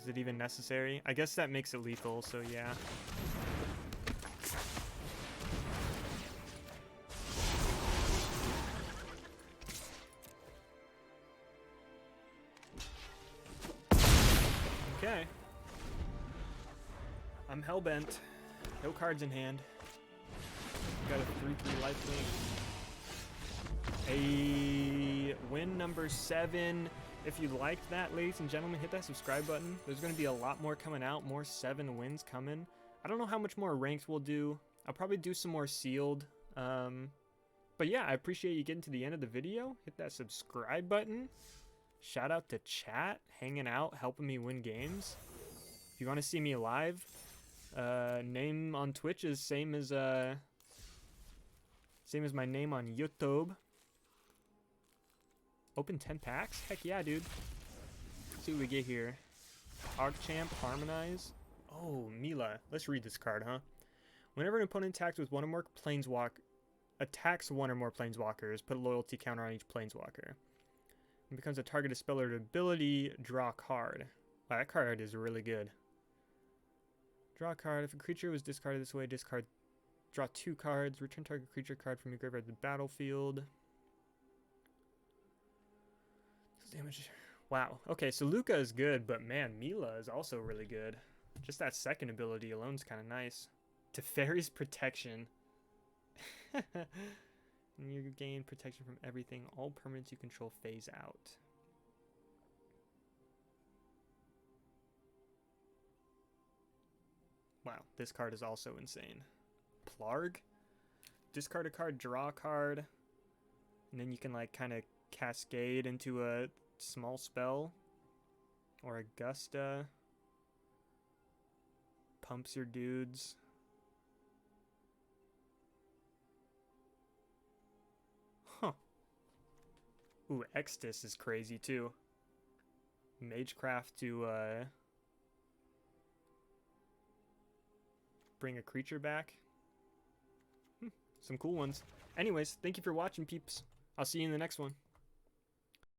Is it even necessary? I guess that makes it lethal, so yeah. Okay. I'm hellbent. No cards in hand. Got a 3/3 lifelink. A win number 7. If you liked that, ladies and gentlemen, hit that subscribe button. There's going to be a lot more coming out, more 7 wins coming. I don't know how much more ranked we'll do. I'll probably do some more sealed. But yeah, I appreciate you getting to the end of the video. Hit that subscribe button. Shout out to chat, hanging out, helping me win games. If you want to see me live, name on Twitch is same as my name on YouTube. Open 10 packs? Heck yeah, dude. Let's see what we get here. Archamp, Harmonize. Oh, Mila. Let's read this card, huh? Whenever an opponent attacks with one or more planeswalkers, put a loyalty counter on each planeswalker. It becomes a target dispeller ability, draw card. Wow, that card is really good. Draw a card. If a creature was discarded this way, discard. Draw 2 cards. Return target creature card from your graveyard to the battlefield. Damage. Wow. Okay, so Luca is good, but man, Mila is also really good. Just that second ability alone is kind of nice. Teferi's Protection. And you gain protection from everything. All permanents you control phase out. Wow, this card is also insane. Plarg? Discard a card, draw a card. And then you can like kind of cascade into a small spell. Or Augusta. Pumps your dudes. Huh. Ooh, Extus is crazy too. Magecraft to bring a creature back. Some cool ones. Anyways, thank you for watching, peeps. I'll see you in the next one.